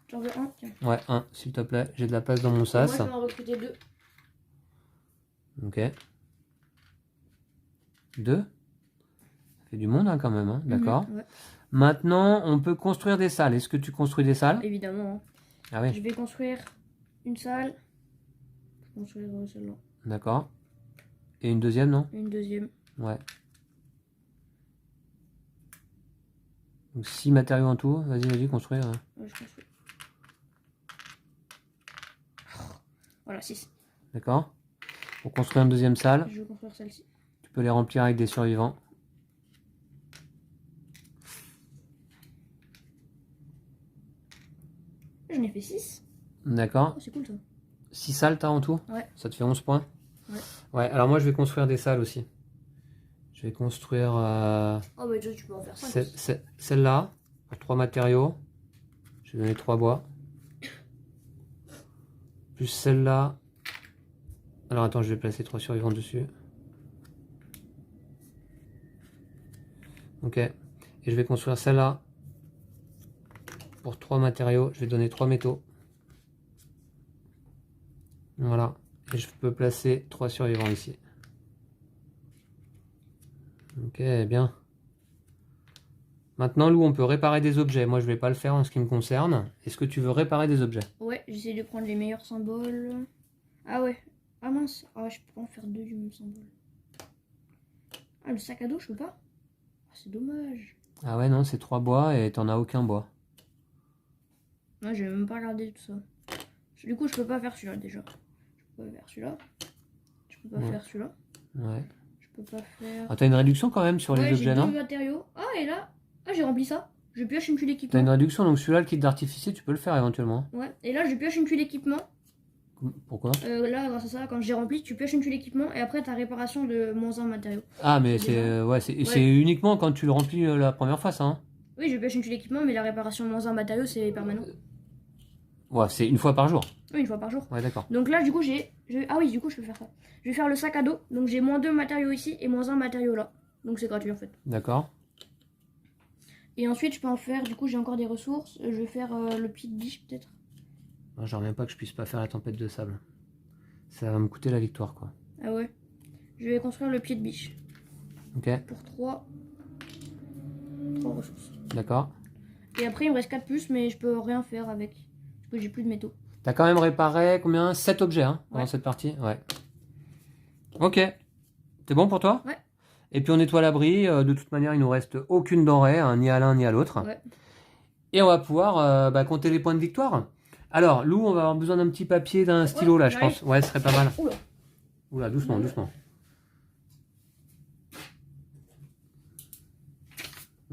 J'en veux un, tiens. Ouais, un, s'il te plaît. J'ai de la place dans mon Et moi, sas. je vais en recruter 2. Ok. 2. Ça fait du monde hein, quand même. Hein. D'accord. Ouais. Maintenant, on peut construire des salles. Est-ce que tu construis des salles? Évidemment. Hein. Ah oui, Je vais construire une salle. Je vais construire celle-là. d'accord. Et une deuxième, non? Une deuxième. Ouais. Donc 6 matériaux en tout. Vas-y, construire. Ouais, je construis. Voilà, 6. D'accord. Pour construire une deuxième salle, Je vais construire celle-ci. tu peux les remplir avec des survivants. J'en ai fait 6. D'accord. Oh, c'est cool ça. 6 salles, t'as en tout? Ouais. Ça te fait 11 points? Ouais. Ouais, alors moi, je vais construire des salles aussi. Je vais construire Oh, bah déjà, tu peux en faire 5. celle-là, pour 3 matériaux. Je vais donner 3 bois. Plus celle-là. Alors attends, je vais placer 3 survivants dessus. Ok. Et je vais construire celle-là. Pour 3 matériaux, je vais donner 3 métaux. Voilà. Et je peux placer 3 survivants ici. Ok, bien. Maintenant, Lou, on peut réparer des objets. Moi, je vais pas le faire en ce qui me concerne. Est-ce que tu veux réparer des objets? Ouais, j'essaie de prendre les meilleurs symboles. Ah ouais. Ah mince. Ah ouais, je peux pas en faire 2 du même symbole. Ah, le sac à dos, je peux pas. Ah, c'est dommage. Ah ouais, non, c'est 3 bois et t'en as aucun bois. Ouais, j'ai même pas regardé tout ça. Du coup, je peux pas faire celui-là déjà. Je peux pas faire celui-là. Je peux pas Ouais. faire celui-là. Ouais. Je peux pas faire. Ah, t'as une réduction quand même sur les Ouais, j'ai objets, 2 non? matériaux. Ah, et là. Ah, j'ai rempli ça. Je pioche une tuile T'as d'équipement. une réduction, donc celui-là, le kit d'artificier, tu peux le faire éventuellement. Ouais. Et là, je pioche une tuile d'équipement. Pourquoi? Là, grâce à ça, quand j'ai rempli, tu pioches une tuile équipement et après ta réparation de -1 matériau. Ah, mais c'est uniquement quand tu le remplis la première fois, ça, hein? Oui, je pioche une tuile équipement, mais la réparation de -1 matériau, c'est permanent. Ouais, c'est une fois par jour. Oui, une fois par jour. Ouais, d'accord. Donc là, du coup, ah oui, du coup, je peux faire ça. Je vais faire le sac à dos. Donc j'ai -2 matériaux ici et -1 matériau là. Donc c'est gratuit en fait. D'accord. Et ensuite, je peux en faire, du coup, j'ai encore des ressources. Je vais faire le pied de biche peut-être. Je reviens pas que je puisse pas faire la tempête de sable. Ça va me coûter la victoire, quoi. Ah ouais. Je vais construire le pied de biche. Ok. Pour 3 ressources. D'accord. Et après, il me reste 4 puces, mais je peux rien faire avec. Parce que j'ai plus de métaux. T'as quand même réparé combien? 7 objets, hein, pendant cette partie? Ouais. Ok. C'est bon pour toi? Ouais. Et puis on nettoie l'abri. De toute manière, il nous reste aucune denrée, hein, ni à l'un ni à l'autre. Ouais. Et on va pouvoir compter les points de victoire. Alors, Lou, on va avoir besoin d'un petit papier, d'un stylo là, je pense. Ouais, ce serait pas mal. Oula. Oula, doucement, doucement.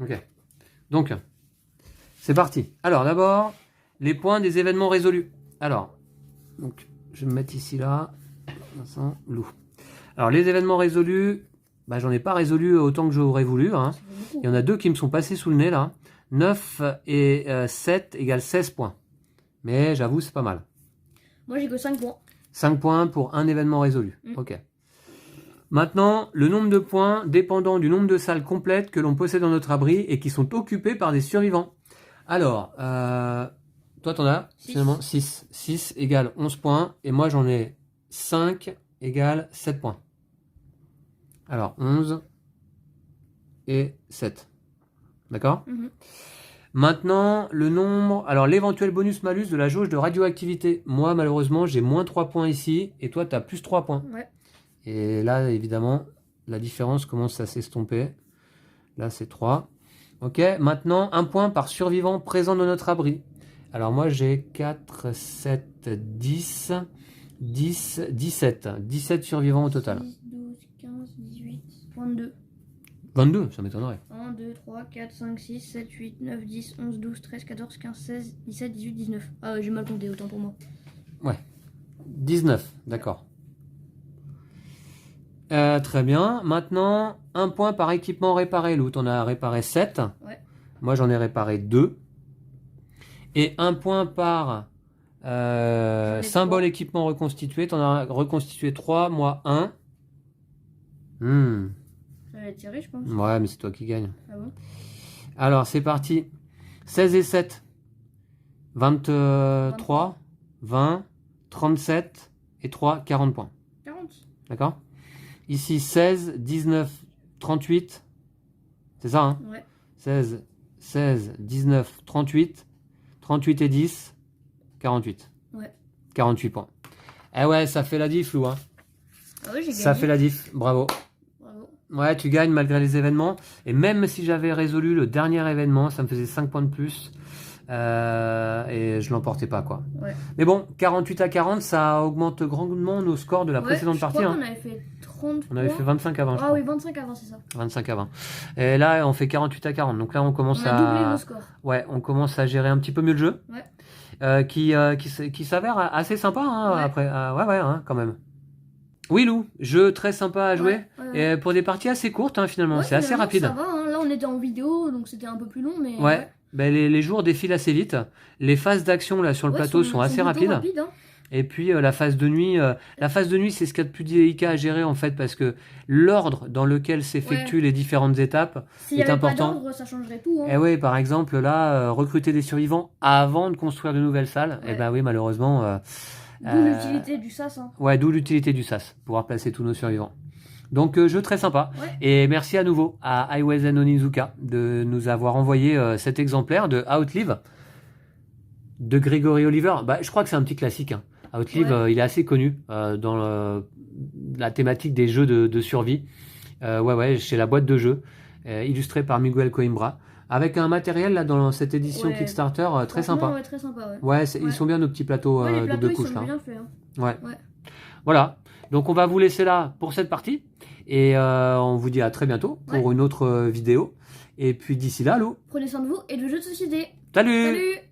Ok. Donc, c'est parti. Alors, d'abord, les points des événements résolus. Alors, donc, je vais me mettre ici là. Vincent, Lou. Alors, les événements résolus, j'en ai pas résolu autant que j'aurais voulu. Hein. Il y en a 2 qui me sont passés sous le nez là. 9 et 7 égale 16 points. Mais j'avoue, c'est pas mal. Moi, j'ai que 5 points. 5 points pour un événement résolu. Ok. Maintenant, le nombre de points dépendant du nombre de salles complètes que l'on possède dans notre abri et qui sont occupées par des survivants. Alors, toi, t'en as finalement 6. 6 égale 11 points. Et moi, j'en ai 5 égale 7 points. Alors, 11 et 7. D'accord? Maintenant, le nombre... Alors, l'éventuel bonus-malus de la jauge de radioactivité. Moi, malheureusement, j'ai moins 3 points ici. Et toi, tu as plus 3 points. Ouais. Et là, évidemment, la différence commence à s'estomper. Là, c'est 3. Ok, maintenant, 1 point par survivant présent dans notre abri. Alors, moi, j'ai 4, 7, 10, 10, 17. 17 survivants au total. 6, 12, 15, 18, 22. 22, ça m'étonnerait. 1, 2, 3, 4, 5, 6, 7, 8, 9, 10, 11, 12, 13, 14, 15, 16, 17, 18, 19. Ah ouais, j'ai mal compté, autant pour moi. Ouais. 19, d'accord. Très bien. Maintenant, 1 point par équipement réparé. Lou, t'en as réparé 7. Ouais. Moi, j'en ai réparé 2. Et 1 point par symbole 3. équipement reconstitué. T'en as reconstitué 3, moi 1. Ça va être tiré, je pense. Ouais, mais c'est toi qui gagne. Ah bon? Alors, c'est parti. 16 et 7. 23, 20, 37 et 3, 40 points. 40. D'accord? Ici, 16, 19, 38. C'est ça, hein? Ouais. 16, 19, 38. 38 et 10, 48. Ouais. 48 points. Eh ouais, ça fait la diff, Lou. Hein. Ah ouais, j'ai gagné. Ça fait la diff. Bravo. Bravo. Ouais, tu gagnes malgré les événements. Et même si j'avais résolu le dernier événement, ça me faisait 5 points de plus. Et je l'emportais pas, quoi. Ouais. Mais bon, 48 à 40, ça augmente grandement nos scores de la précédente partie. Je hein. crois qu'on avait fait 30 On avait fait 25 avant, je Ah crois. oui, 25 avant, c'est ça. 25 avant. Et là, on fait 48 à 40. Donc là, on commence On a doublé nos scores. Ouais, on commence à gérer un petit peu mieux le jeu. Ouais. Qui s'avère assez sympa, hein, Ouais. après. Ouais, hein, quand même. Oui, Lou, jeu très sympa à jouer. Ouais. Et pour des parties assez courtes, hein, finalement. Ouais, c'est assez finalement, rapide. Ça va, hein. Là, on était en vidéo, donc c'était un peu plus long, mais... Ouais. Ben, les jours défilent assez vite. Les phases d'action là sur le plateau sont assez rapides. Hein. Et puis la phase de nuit, c'est ce qu'il y a de plus délicat à gérer en fait parce que l'ordre dans lequel s'effectuent les différentes étapes est important. Pas d'ordre, ça changerait tout. Hein. Et oui, par exemple là, recruter des survivants avant de construire de nouvelles salles. Et ben oui, malheureusement. D'où l'utilité du SAS. Hein. Ouais, d'où l'utilité du SAS, pouvoir placer tous nos survivants. Donc jeu très sympa. Ouais. Et merci à nouveau à Iwazen Onizuka de nous avoir envoyé cet exemplaire de Outlive de Gregory Oliver. Je crois que c'est un petit classique. Hein. Outlive, il est assez connu dans la thématique des jeux de survie. Chez la boîte de jeux, illustré par Miguel Coimbra, avec un matériel là dans cette édition Kickstarter très sympa. Ouais, très sympa. Ils sont bien nos petits plateaux double couche là. Bien faits, hein. Ouais. Voilà. Donc on va vous laisser là pour cette partie et on vous dit à très bientôt pour une autre vidéo. Et puis d'ici là, Lou. Prenez soin de vous et de jeux de société. Salut. Salut.